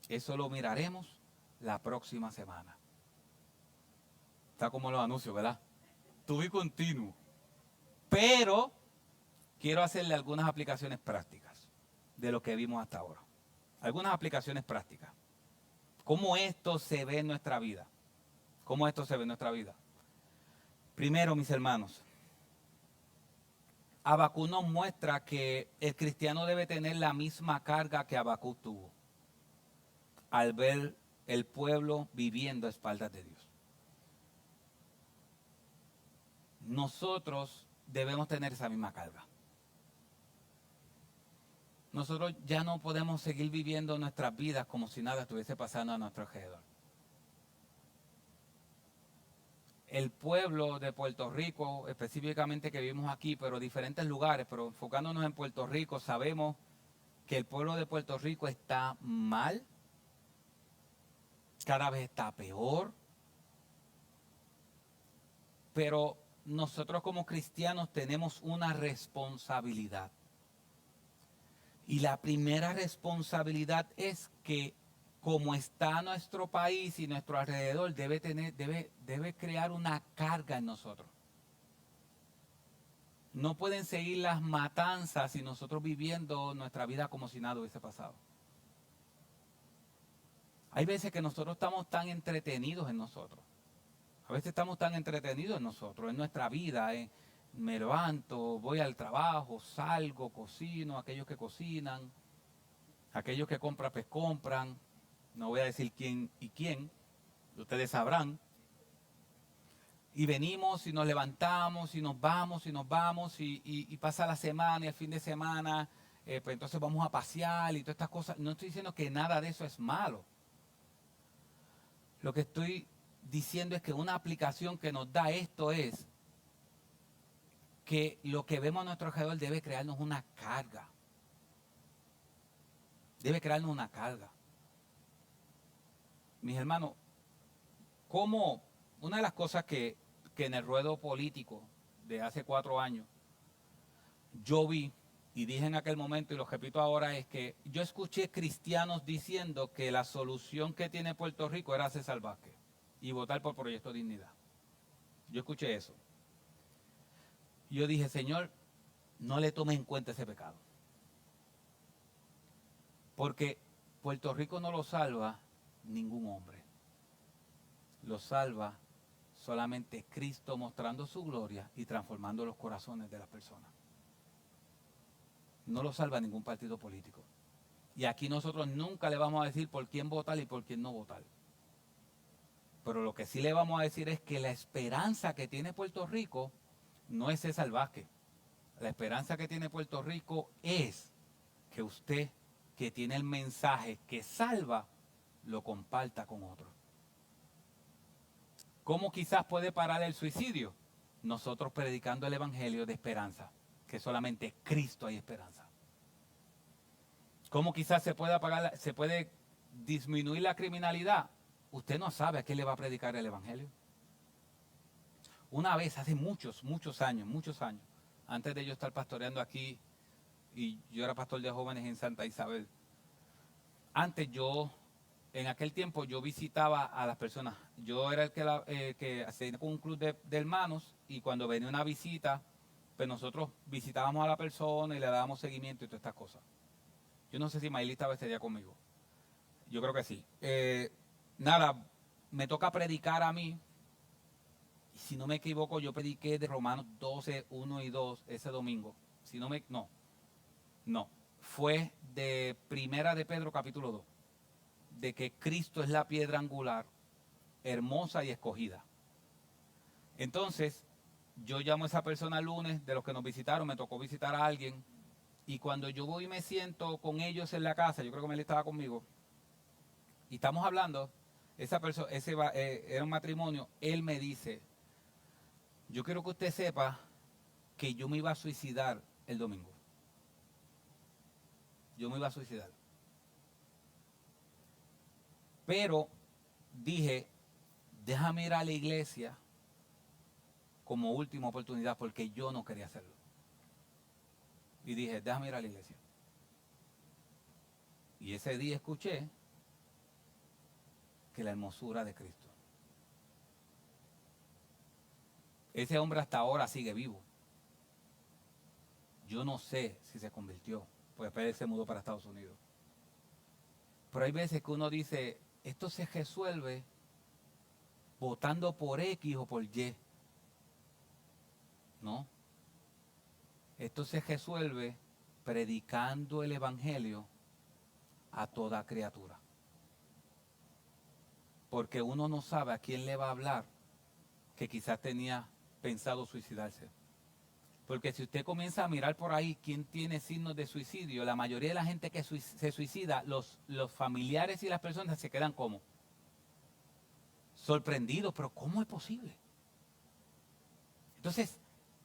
Eso lo miraremos la próxima semana. Está como los anuncios, ¿verdad? Tuve continuo. Pero quiero hacerle algunas aplicaciones prácticas de lo que vimos hasta ahora. Algunas aplicaciones prácticas. ¿Cómo esto se ve en nuestra vida? ¿Cómo esto se ve en nuestra vida? Primero, mis hermanos, Habacuc nos muestra que el cristiano debe tener la misma carga que Habacuc tuvo al ver el pueblo viviendo a espaldas de Dios. Nosotros debemos tener esa misma carga. Nosotros ya no podemos seguir viviendo nuestras vidas como si nada estuviese pasando a nuestro alrededor. El pueblo de Puerto Rico, específicamente que vivimos aquí, pero diferentes lugares, pero enfocándonos en Puerto Rico, sabemos que el pueblo de Puerto Rico está mal, cada vez está peor, pero nosotros como cristianos tenemos una responsabilidad. Y la primera responsabilidad es que como está nuestro país y nuestro alrededor, debe crear una carga en nosotros. No pueden seguir las matanzas y nosotros viviendo nuestra vida como si nada hubiese pasado. Hay veces que nosotros estamos tan entretenidos en nosotros. A veces estamos tan entretenidos en nosotros, en nuestra vida, me levanto, voy al trabajo, salgo, cocino, aquellos que cocinan, aquellos que compran, pues compran. No voy a decir quién y quién, ustedes sabrán. Y venimos y nos levantamos y nos vamos y pasa la semana y el fin de semana, pues entonces vamos a pasear y todas estas cosas. No estoy diciendo que nada de eso es malo. Lo que estoy diciendo es que una aplicación que nos da esto es que lo que vemos a nuestro alrededor debe crearnos una carga. Debe crearnos una carga. Mis hermanos, como una de las cosas que en el ruedo político de hace 4 años yo vi y dije en aquel momento y lo repito ahora, es que yo escuché cristianos diciendo que la solución que tiene Puerto Rico era César Vázquez y votar por Proyecto Dignidad. Yo escuché eso. Yo dije, Señor, no le tomes en cuenta ese pecado. Porque Puerto Rico no lo salva ningún hombre. Lo salva solamente Cristo mostrando su gloria y transformando los corazones de las personas. No lo salva ningún partido político. Y aquí nosotros nunca le vamos a decir por quién votar y por quién no votar. Pero lo que sí le vamos a decir es que la esperanza que tiene Puerto Rico no es César Vázquez. La esperanza que tiene Puerto Rico es que usted, que tiene el mensaje que salva, lo comparta con otros. ¿Cómo quizás puede parar el suicidio? Nosotros predicando el evangelio de esperanza, que solamente Cristo hay esperanza. ¿Cómo quizás se puede disminuir la criminalidad? Usted no sabe a quién le va a predicar el evangelio. Una vez, hace muchos años, antes de yo estar pastoreando aquí, y yo era pastor de jóvenes en Santa Isabel, en aquel tiempo yo visitaba a las personas. Yo era el que hacía un club de hermanos, y cuando venía una visita, pues nosotros visitábamos a la persona y le dábamos seguimiento y todas estas cosas. Yo no sé si Mayli estaba ese día conmigo. Yo creo que sí. Me toca predicar a mí. Y si no me equivoco, yo prediqué de Romanos 12, 1 y 2 ese domingo. No. Fue de Primera de Pedro capítulo 2. De que Cristo es la piedra angular, hermosa y escogida. Entonces, yo llamo a esa persona el lunes, de los que nos visitaron, me tocó visitar a alguien. Y cuando yo voy y me siento con ellos en la casa, yo creo que Meli estaba conmigo, y estamos hablando, esa persona, era un matrimonio, él me dice, yo quiero que usted sepa que yo me iba a suicidar el domingo. Yo me iba a suicidar. Pero dije, déjame ir a la iglesia como última oportunidad porque yo no quería hacerlo. Y dije, déjame ir a la iglesia. Y ese día escuché que la hermosura de Cristo. Ese hombre hasta ahora sigue vivo. Yo no sé si se convirtió, pues después él se mudó para Estados Unidos. Pero hay veces que uno dice, esto se resuelve votando por X o por Y. No. Esto se resuelve predicando el evangelio a toda criatura. Porque uno no sabe a quién le va a hablar que quizás tenía pensado suicidarse. Porque si usted comienza a mirar por ahí quién tiene signos de suicidio, la mayoría de la gente que se suicida, los familiares y las personas se quedan como sorprendidos, pero ¿cómo es posible? Entonces,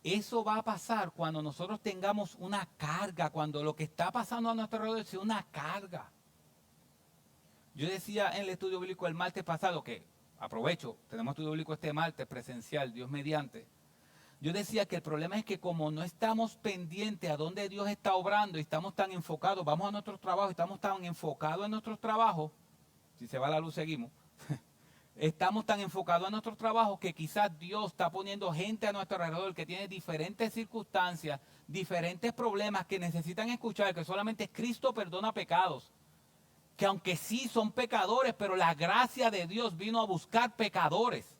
eso va a pasar cuando nosotros tengamos una carga, cuando lo que está pasando a nuestro alrededor sea una carga. Yo decía en el estudio bíblico el martes pasado, que aprovecho, tenemos estudio bíblico este martes presencial, Dios mediante. Yo decía que el problema es que como no estamos pendientes a dónde Dios está obrando y estamos tan enfocados, vamos a nuestros trabajos, estamos tan enfocados en nuestros trabajos, si se va la luz seguimos, estamos tan enfocados en nuestros trabajos que quizás Dios está poniendo gente a nuestro alrededor que tiene diferentes circunstancias, diferentes problemas que necesitan escuchar que solamente Cristo perdona pecados. Que aunque sí son pecadores, pero la gracia de Dios vino a buscar pecadores.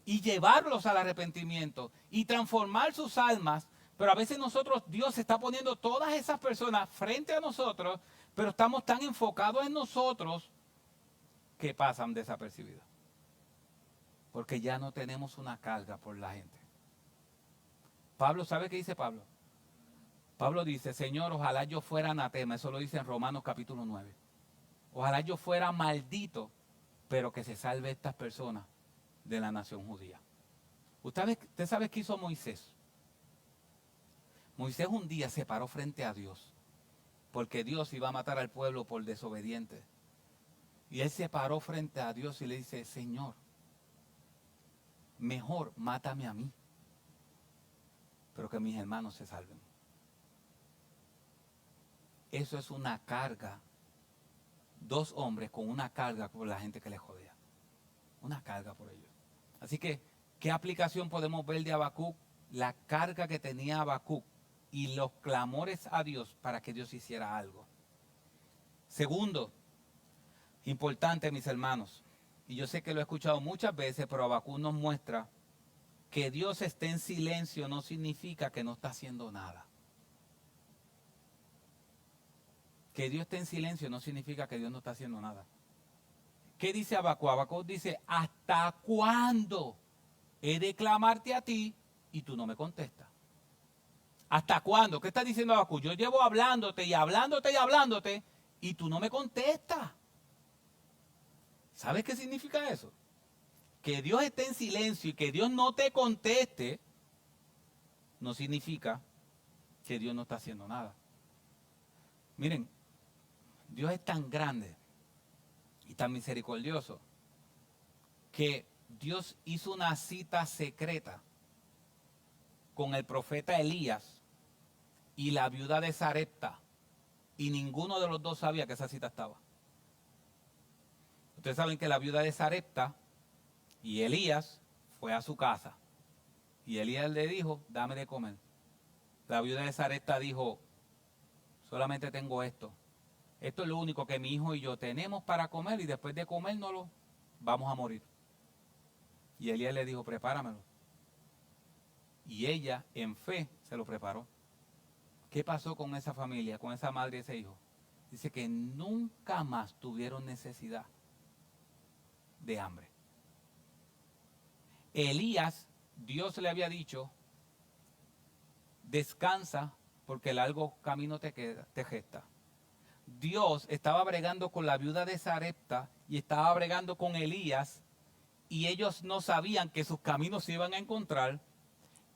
y llevarlos al arrepentimiento y transformar sus almas. Pero a veces Dios está poniendo todas esas personas frente a nosotros, pero estamos tan enfocados en nosotros que pasan desapercibidos. Porque ya no tenemos una carga por la gente. Pablo, ¿sabe qué dice Pablo? Pablo dice, Señor, ojalá yo fuera anatema. Eso lo dice en Romanos capítulo 9. Ojalá yo fuera maldito, pero que se salve estas personas de la nación judía. ¿Usted sabe qué hizo Moisés? Moisés un día se paró frente a Dios, porque Dios iba a matar al pueblo por desobediente. Y él se paró frente a Dios y le dice, Señor, mejor mátame a mí, pero que mis hermanos se salven. Eso es una carga. Dos hombres con una carga por la gente que les jodea. Una carga por ellos. Así que, ¿qué aplicación podemos ver de Habacuc? La carga que tenía Habacuc y los clamores a Dios para que Dios hiciera algo. Segundo, importante, mis hermanos, y yo sé que lo he escuchado muchas veces, pero Habacuc nos muestra que Dios esté en silencio no significa que no está haciendo nada. Que Dios esté en silencio no significa que Dios no está haciendo nada. ¿Qué dice Habacuc? Habacuc dice, ¿hasta cuándo he de clamarte a ti y tú no me contestas? ¿Hasta cuándo? ¿Qué está diciendo Habacuc? Yo llevo hablándote y hablándote y hablándote y tú no me contestas. ¿Sabes qué significa eso? Que Dios esté en silencio y que Dios no te conteste no significa que Dios no está haciendo nada. Miren, Dios es tan grande y tan misericordioso que Dios hizo una cita secreta con el profeta Elías y la viuda de Sarepta, y ninguno de los dos sabía que esa cita estaba. Ustedes saben que la viuda de Sarepta y Elías fue a su casa y Elías le dijo, dame de comer. La viuda de Sarepta dijo, solamente tengo esto. Esto es lo único que mi hijo y yo tenemos para comer y después de comérnoslo vamos a morir. Y Elías le dijo, prepáramelo. Y ella, en fe, se lo preparó. ¿Qué pasó con esa familia, con esa madre y ese hijo? Dice que nunca más tuvieron necesidad de hambre. Elías, Dios le había dicho, descansa porque el largo camino te gesta. Dios estaba bregando con la viuda de Sarepta y estaba bregando con Elías y ellos no sabían que sus caminos se iban a encontrar.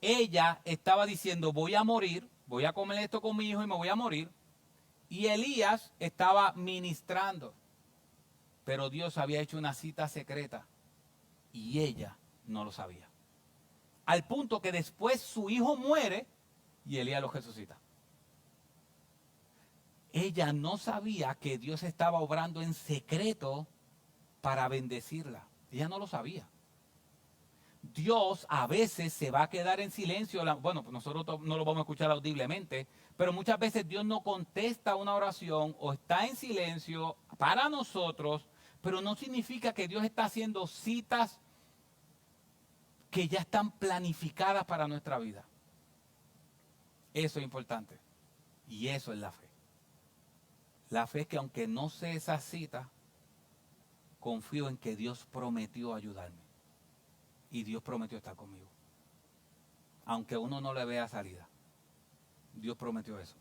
Ella estaba diciendo, voy a morir, voy a comer esto con mi hijo y me voy a morir. Y Elías estaba ministrando. Pero Dios había hecho una cita secreta y ella no lo sabía. Al punto que después su hijo muere y Elías lo resucita. Ella no sabía que Dios estaba obrando en secreto para bendecirla. Ella no lo sabía. Dios a veces se va a quedar en silencio. Bueno, pues nosotros no lo vamos a escuchar audiblemente, pero muchas veces Dios no contesta una oración o está en silencio para nosotros, pero no significa que Dios está haciendo citas que ya están planificadas para nuestra vida. Eso es importante. Y eso es la fe. La fe es que aunque no sé esa cita, confío en que Dios prometió ayudarme. Y Dios prometió estar conmigo. Aunque uno no le vea salida. Dios prometió eso.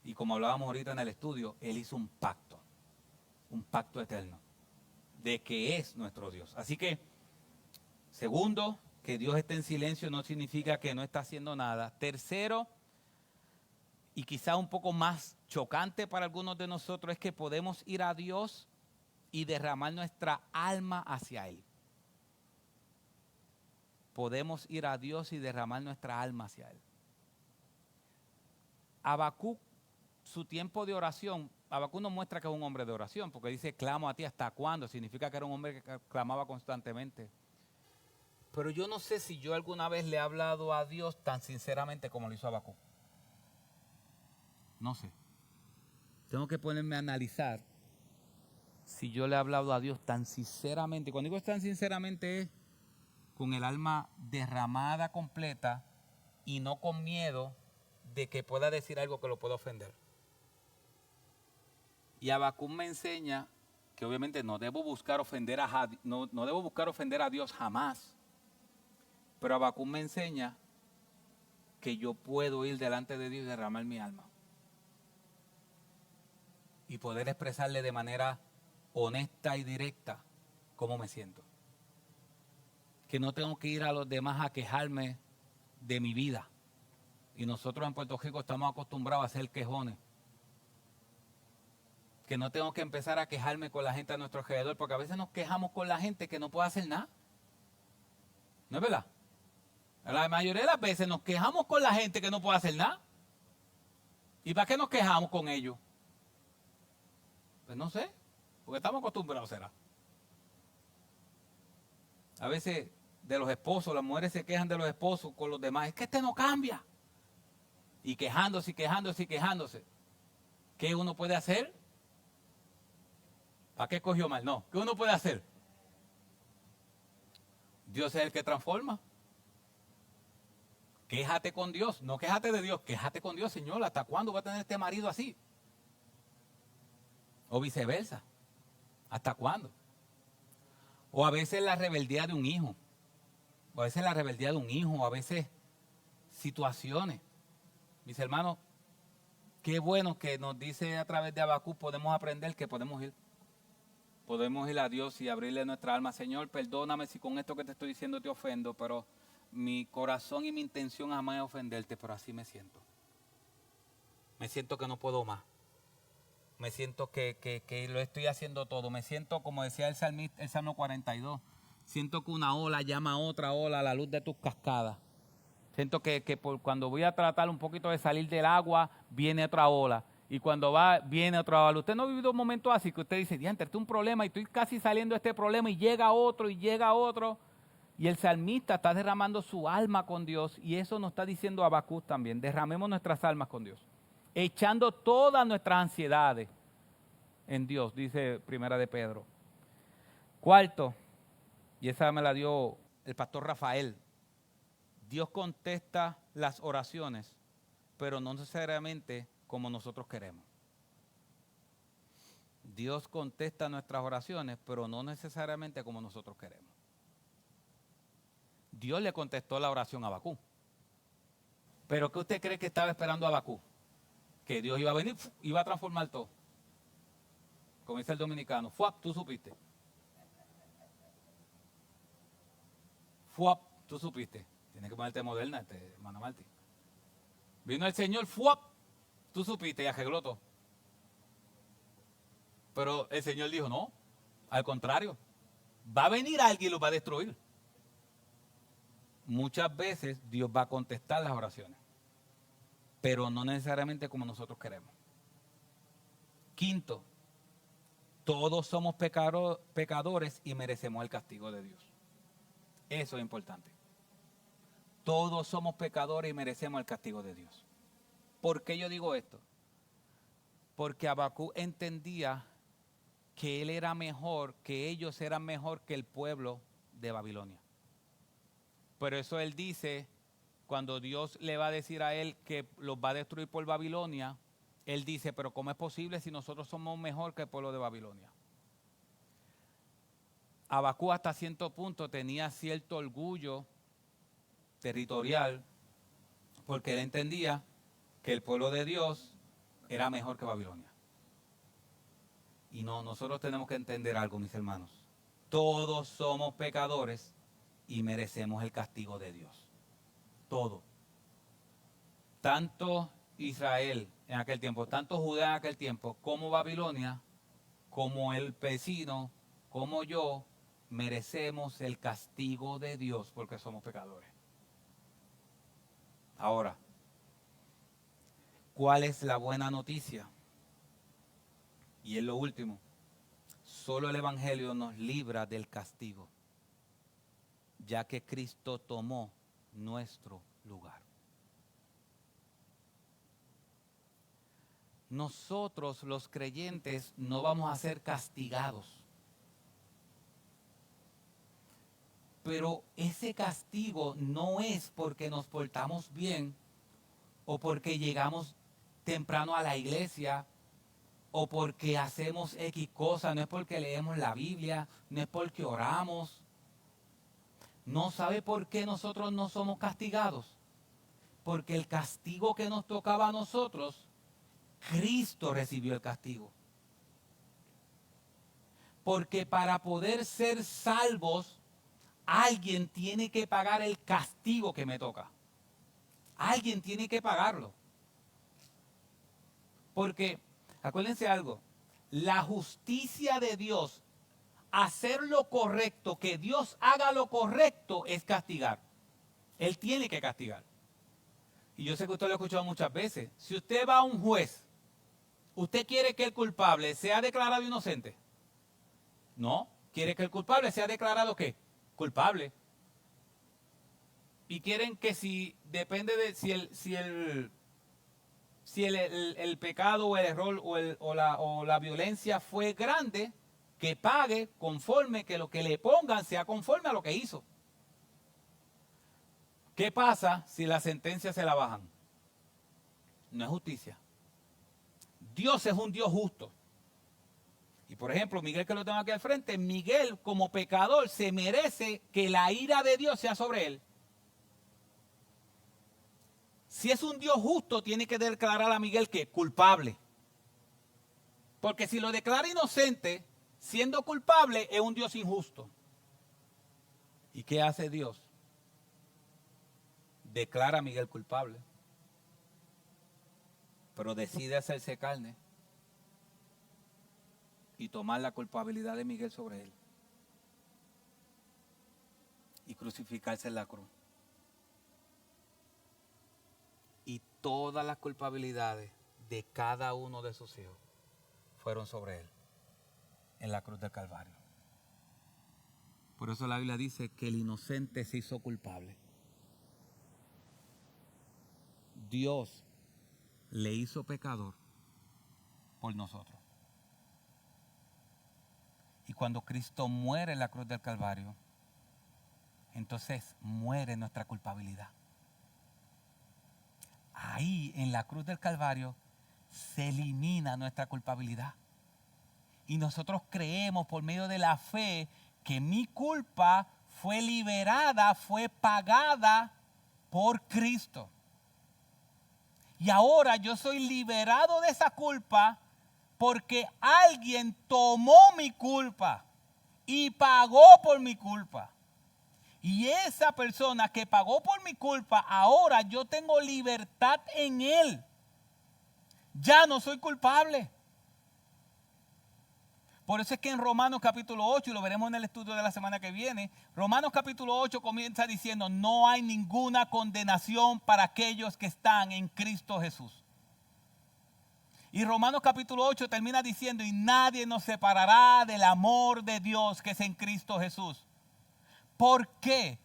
Y como hablábamos ahorita en el estudio, Él hizo un pacto eterno, de que es nuestro Dios. Así que, segundo, que Dios esté en silencio no significa que no está haciendo nada. Tercero, y quizá un poco más chocante para algunos de nosotros, es que podemos ir a Dios y derramar nuestra alma hacia Él. Podemos ir a Dios y derramar nuestra alma hacia Él. Habacuc, su tiempo de oración, Habacuc nos muestra que es un hombre de oración, porque dice, clamo a ti, ¿hasta cuándo? Significa que era un hombre que clamaba constantemente. Pero yo no sé si yo alguna vez le he hablado a Dios tan sinceramente como lo hizo Habacuc. No sé. Tengo que ponerme a analizar si yo le he hablado a Dios tan sinceramente. Cuando digo tan sinceramente es con el alma derramada completa y no con miedo de que pueda decir algo que lo pueda ofender. Y Habacuc me enseña que obviamente no debo buscar ofender no debo buscar ofender a Dios jamás. Pero Habacuc me enseña que yo puedo ir delante de Dios y derramar mi alma. Y poder expresarle de manera honesta y directa cómo me siento. Que no tengo que ir a los demás a quejarme de mi vida. Y nosotros en Puerto Rico estamos acostumbrados a hacer quejones. Que no tengo que empezar a quejarme con la gente a nuestro alrededor, porque a veces nos quejamos con la gente que no puede hacer nada. ¿No es verdad? La mayoría de las veces nos quejamos con la gente que no puede hacer nada. ¿Y para qué nos quejamos con ellos? Pues no sé, porque estamos acostumbrados, será. A veces de los esposos, las mujeres se quejan de los esposos con los demás. Es que este no cambia. Y quejándose, y quejándose, y quejándose. ¿Qué uno puede hacer? ¿Para qué cogió mal? No. ¿Qué uno puede hacer? Dios es el que transforma. Quéjate con Dios. No quéjate de Dios. Quéjate con Dios, Señor. ¿Hasta cuándo va a tener este marido así? O viceversa. ¿Hasta cuándo? O a veces la rebeldía de un hijo. O a veces la rebeldía de un hijo. O a veces situaciones. Mis hermanos, qué bueno que nos dice a través de Habacuc, podemos aprender que podemos ir. Podemos ir a Dios y abrirle nuestra alma. Señor, perdóname si con esto que te estoy diciendo te ofendo, pero mi corazón y mi intención jamás es ofenderte, pero así me siento. Me siento que no puedo más. Me siento que lo estoy haciendo todo. Me siento, como decía el salmista, el Salmo 42, siento que una ola llama a otra ola a la luz de tus cascadas. Siento que cuando voy a tratar un poquito de salir del agua, viene otra ola. Y cuando viene otra ola. Usted no ha vivido momentos así que usted dice, diantre, este es un problema y estoy casi saliendo de este problema y llega otro y llega otro. Y el salmista está derramando su alma con Dios y eso nos está diciendo Habacuc también. Derramemos nuestras almas con Dios. Echando todas nuestras ansiedades en Dios, dice Primera de Pedro. Cuarto, y esa me la dio el pastor Rafael. Dios contesta las oraciones, pero no necesariamente como nosotros queremos. Dios contesta nuestras oraciones, pero no necesariamente como nosotros queremos. Dios le contestó la oración a Habacuc. ¿Pero qué usted cree que estaba esperando a Habacuc? Que Dios iba a venir, iba a transformar todo. Como dice el dominicano, ¡fuap! Tú supiste. ¡Fuap! Tú supiste. Tienes que ponerte moderna, hermano Martín. Vino el Señor, ¡fuap! Tú supiste y arregló todo. Pero el Señor dijo, no, al contrario, va a venir alguien y lo va a destruir. Muchas veces Dios va a contestar las oraciones, pero no necesariamente como nosotros queremos. Quinto, todos somos pecadores y merecemos el castigo de Dios. Eso es importante. Todos somos pecadores y merecemos el castigo de Dios. ¿Por qué yo digo esto? Porque Habacuc entendía que él era mejor, que ellos eran mejor que el pueblo de Babilonia. Por eso él dice, cuando Dios le va a decir a él que los va a destruir por Babilonia, él dice, pero ¿cómo es posible si nosotros somos mejor que el pueblo de Babilonia? Habacuc hasta cierto punto tenía cierto orgullo territorial, porque él entendía que el pueblo de Dios era mejor que Babilonia. Y no, nosotros tenemos que entender algo, mis hermanos. Todos somos pecadores y merecemos el castigo de Dios. Todo. Tanto Israel en aquel tiempo, tanto Judá en aquel tiempo, como Babilonia, como el vecino, como yo, merecemos el castigo de Dios porque somos pecadores. Ahora, ¿cuál es la buena noticia? Y es lo último. Solo el Evangelio nos libra del castigo, ya que Cristo tomó nuestro lugar. Nosotros los creyentes no vamos a ser castigados, Pero ese castigo no es porque nos portamos bien o porque llegamos temprano a la iglesia o porque hacemos X cosas, no es porque leemos la Biblia, no es porque oramos. ¿No sabe por qué nosotros no somos castigados? Porque el castigo que nos tocaba a nosotros, Cristo recibió el castigo. Porque para poder ser salvos, alguien tiene que pagar el castigo que me toca. Alguien tiene que pagarlo. Porque, acuérdense algo, la justicia de Dios, hacer lo correcto, que Dios haga lo correcto, es castigar. Él tiene que castigar. Y yo sé que usted lo ha escuchado muchas veces. Si usted va a un juez, ¿usted quiere que el culpable sea declarado inocente? No. ¿Quiere que el culpable sea declarado qué? Culpable. Y quieren que si depende de si el pecado o el error o la violencia fue grande, que pague conforme, que lo que le pongan sea conforme a lo que hizo. ¿Qué pasa si la sentencia se la bajan? No es justicia. Dios es un Dios justo. Y por ejemplo, Miguel, que lo tengo aquí al frente, Miguel como pecador se merece que la ira de Dios sea sobre él. Si es un Dios justo, tiene que declarar a Miguel que culpable. Porque si lo declara inocente, siendo culpable, es un Dios injusto. ¿Y qué hace Dios? Declara a Miguel culpable. Pero decide hacerse carne y tomar la culpabilidad de Miguel sobre él. Y crucificarse en la cruz. Y todas las culpabilidades de cada uno de sus hijos fueron sobre él en la cruz del Calvario. Por eso la Biblia dice que el inocente se hizo culpable. Dios le hizo pecador por nosotros. Y cuando Cristo muere en la cruz del Calvario, entonces muere nuestra culpabilidad. Ahí en la cruz del Calvario se elimina nuestra culpabilidad. Y nosotros creemos por medio de la fe que mi culpa fue liberada, fue pagada por Cristo. Y ahora yo soy liberado de esa culpa porque alguien tomó mi culpa y pagó por mi culpa. Y esa persona que pagó por mi culpa, ahora yo tengo libertad en él. Ya no soy culpable. Por eso es que en Romanos capítulo 8, y lo veremos en el estudio de la semana que viene, Romanos capítulo 8 comienza diciendo, no hay ninguna condenación para aquellos que están en Cristo Jesús. Y Romanos capítulo 8 termina diciendo, y nadie nos separará del amor de Dios que es en Cristo Jesús. ¿Por qué?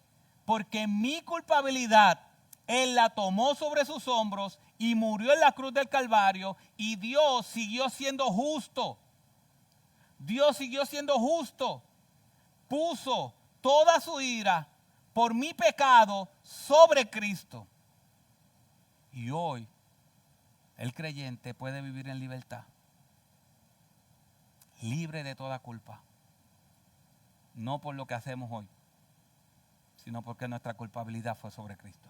Porque mi culpabilidad Él la tomó sobre sus hombros y murió en la cruz del Calvario, y Dios siguió siendo justo. Dios siguió siendo justo. Puso toda su ira por mi pecado sobre Cristo. Y hoy el creyente puede vivir en libertad, libre de toda culpa. No por lo que hacemos hoy, sino porque nuestra culpabilidad fue sobre Cristo.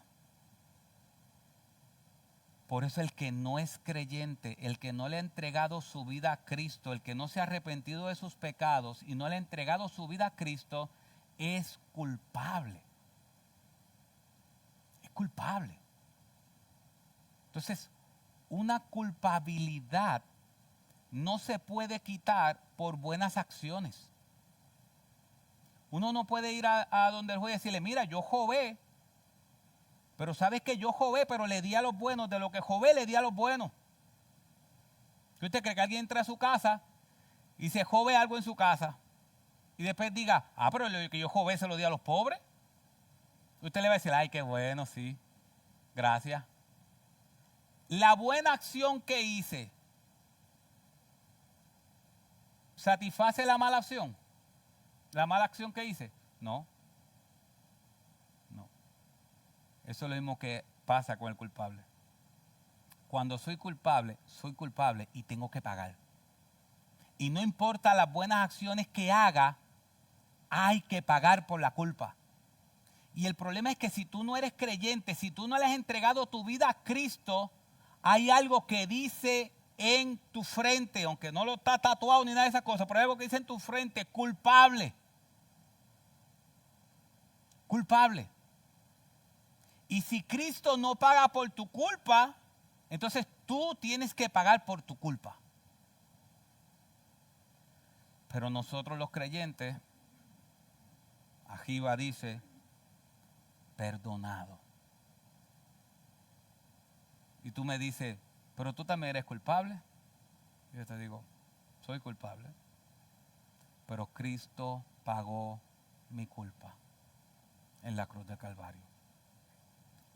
Por eso el que no es creyente, el que no le ha entregado su vida a Cristo, el que no se ha arrepentido de sus pecados y no le ha entregado su vida a Cristo, es culpable. Es culpable. Entonces, una culpabilidad no se puede quitar por buenas acciones. Uno no puede ir a donde el juez y decirle, mira, yo jové, pero sabes que yo jové, pero le di a los buenos, de lo que jové le di a los buenos. ¿Qué usted cree que alguien entra a su casa y se jove algo en su casa y después diga, pero lo que yo jové se lo di a los pobres? Usted le va a decir, ay, qué bueno, sí, gracias. La buena acción que hice satisface la mala acción. ¿La mala acción que hice? No. Eso es lo mismo que pasa con el culpable. Cuando soy culpable y tengo que pagar. Y no importa las buenas acciones que haga, hay que pagar por la culpa. Y el problema es que si tú no eres creyente, si tú no le has entregado tu vida a Cristo, hay algo que dice en tu frente, aunque no lo está tatuado ni nada de esas cosas, pero hay algo que dice en tu frente, culpable. Culpable. Y si Cristo no paga por tu culpa, entonces tú tienes que pagar por tu culpa. Pero nosotros los creyentes, Ajiba dice, perdonado. Y tú me dices, pero tú también eres culpable. Y yo te digo, soy culpable. Pero Cristo pagó mi culpa en la cruz del Calvario.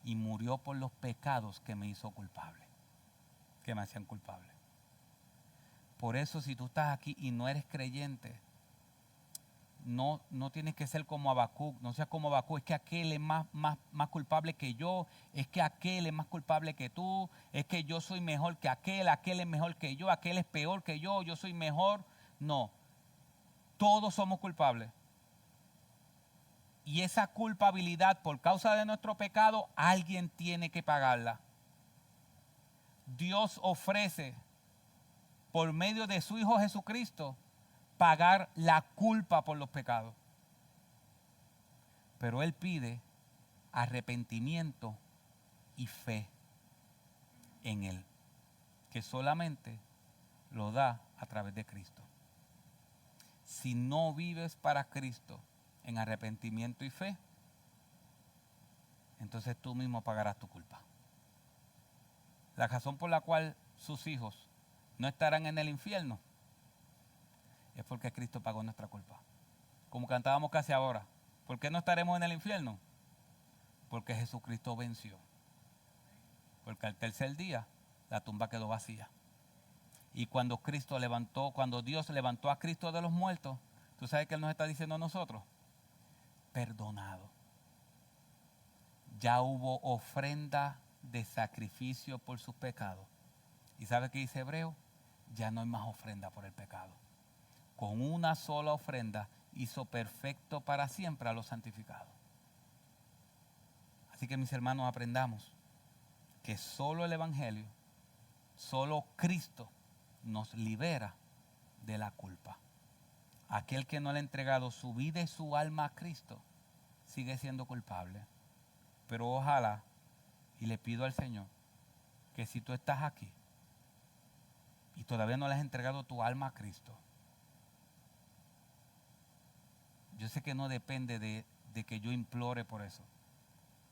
Y murió por los pecados que me hizo culpable, que me hacían culpable. Por eso si tú estás aquí y no eres creyente, no tienes que ser como Habacuc, no seas como Habacuc, es que aquel es más culpable que yo, es que aquel es más culpable que tú, es que yo soy mejor que aquel es mejor que yo, aquel es peor que yo soy mejor. No, todos somos culpables. Y esa culpabilidad por causa de nuestro pecado, alguien tiene que pagarla. Dios ofrece por medio de su Hijo Jesucristo pagar la culpa por los pecados. Pero Él pide arrepentimiento y fe en Él, que solamente lo da a través de Cristo. Si no vives para Cristo en arrepentimiento y fe, entonces tú mismo pagarás tu culpa. La razón por la cual sus hijos no estarán en el infierno es porque Cristo pagó nuestra culpa. Como cantábamos casi ahora. ¿Por qué no estaremos en el infierno? Porque Jesucristo venció. Porque al tercer día la tumba quedó vacía. Y cuando Dios levantó a Cristo de los muertos, ¿tú sabes qué Él nos está diciendo a nosotros? Perdonado. Ya hubo ofrenda de sacrificio por sus pecados. ¿Y sabe qué dice Hebreo? Ya no hay más ofrenda por el pecado. Con una sola ofrenda hizo perfecto para siempre a los santificados. Así que mis hermanos, aprendamos que solo el Evangelio, solo Cristo nos libera de la culpa. Aquel que no le ha entregado su vida y su alma a Cristo sigue siendo culpable. Pero ojalá, y le pido al Señor, que si tú estás aquí y todavía no le has entregado tu alma a Cristo, yo sé que no depende de que yo implore por eso,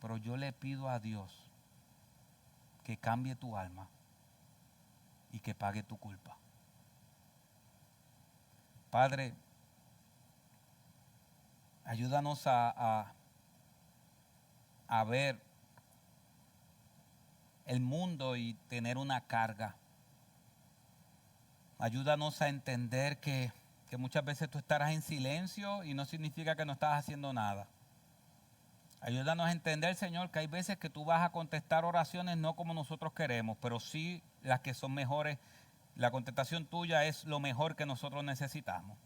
pero yo le pido a Dios que cambie tu alma y que pague tu culpa. Padre, ayúdanos a ver el mundo y tener una carga. Ayúdanos a entender que muchas veces tú estarás en silencio y no significa que no estás haciendo nada. Ayúdanos a entender, Señor, que hay veces que tú vas a contestar oraciones no como nosotros queremos, pero sí las que son mejores. La contestación tuya es lo mejor que nosotros necesitamos.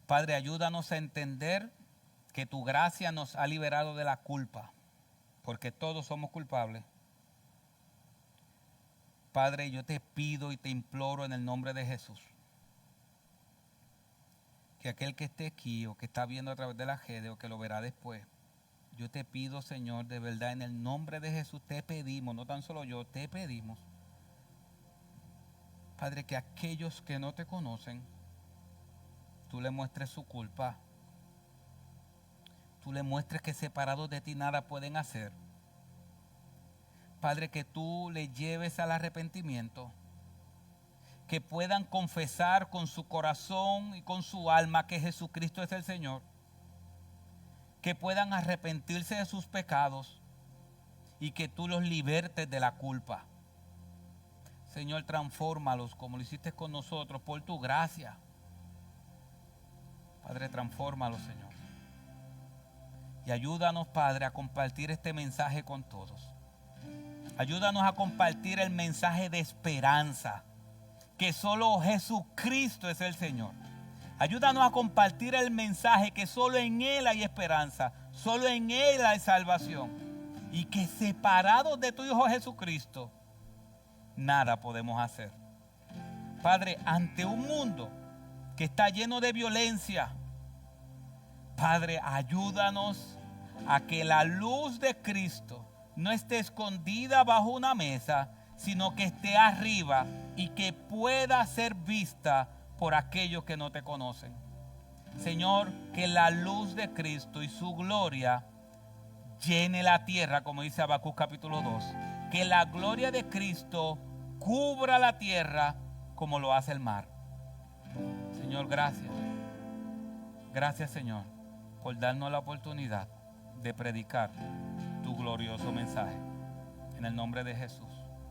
Padre, ayúdanos a entender que tu gracia nos ha liberado de la culpa, porque todos somos culpables. Padre, yo te pido y te imploro en el nombre de Jesús, que aquel que esté aquí o que está viendo a través de la redes o que lo verá después, yo te pido, Señor, de verdad, en el nombre de Jesús te pedimos, no tan solo yo, te pedimos, Padre, que aquellos que no te conocen, tú le muestres su culpa, tú le muestres que separados de ti nada pueden hacer. Padre, que tú le lleves al arrepentimiento, que puedan confesar con su corazón y con su alma que Jesucristo es el Señor, que puedan arrepentirse de sus pecados y que tú los libertes de la culpa. Señor, transfórmalos como lo hiciste con nosotros por tu gracia. Padre, transfórmalos, Señor. Y ayúdanos, Padre, a compartir este mensaje con todos. Ayúdanos a compartir el mensaje de esperanza, que solo Jesucristo es el Señor. Ayúdanos a compartir el mensaje que solo en Él hay esperanza, solo en Él hay salvación. Y que separados de tu Hijo Jesucristo, nada podemos hacer. Padre, ante un mundo que está lleno de violencia, Padre, ayúdanos a que la luz de Cristo no esté escondida bajo una mesa, sino que esté arriba y que pueda ser vista por aquellos que no te conocen. Señor, que la luz de Cristo y su gloria llene la tierra, como dice Habacuc capítulo 2. Que la gloria de Cristo cubra la tierra como lo hace el mar. Señor, gracias. Gracias, Señor, por darnos la oportunidad de predicar tu glorioso mensaje. En el nombre de Jesús.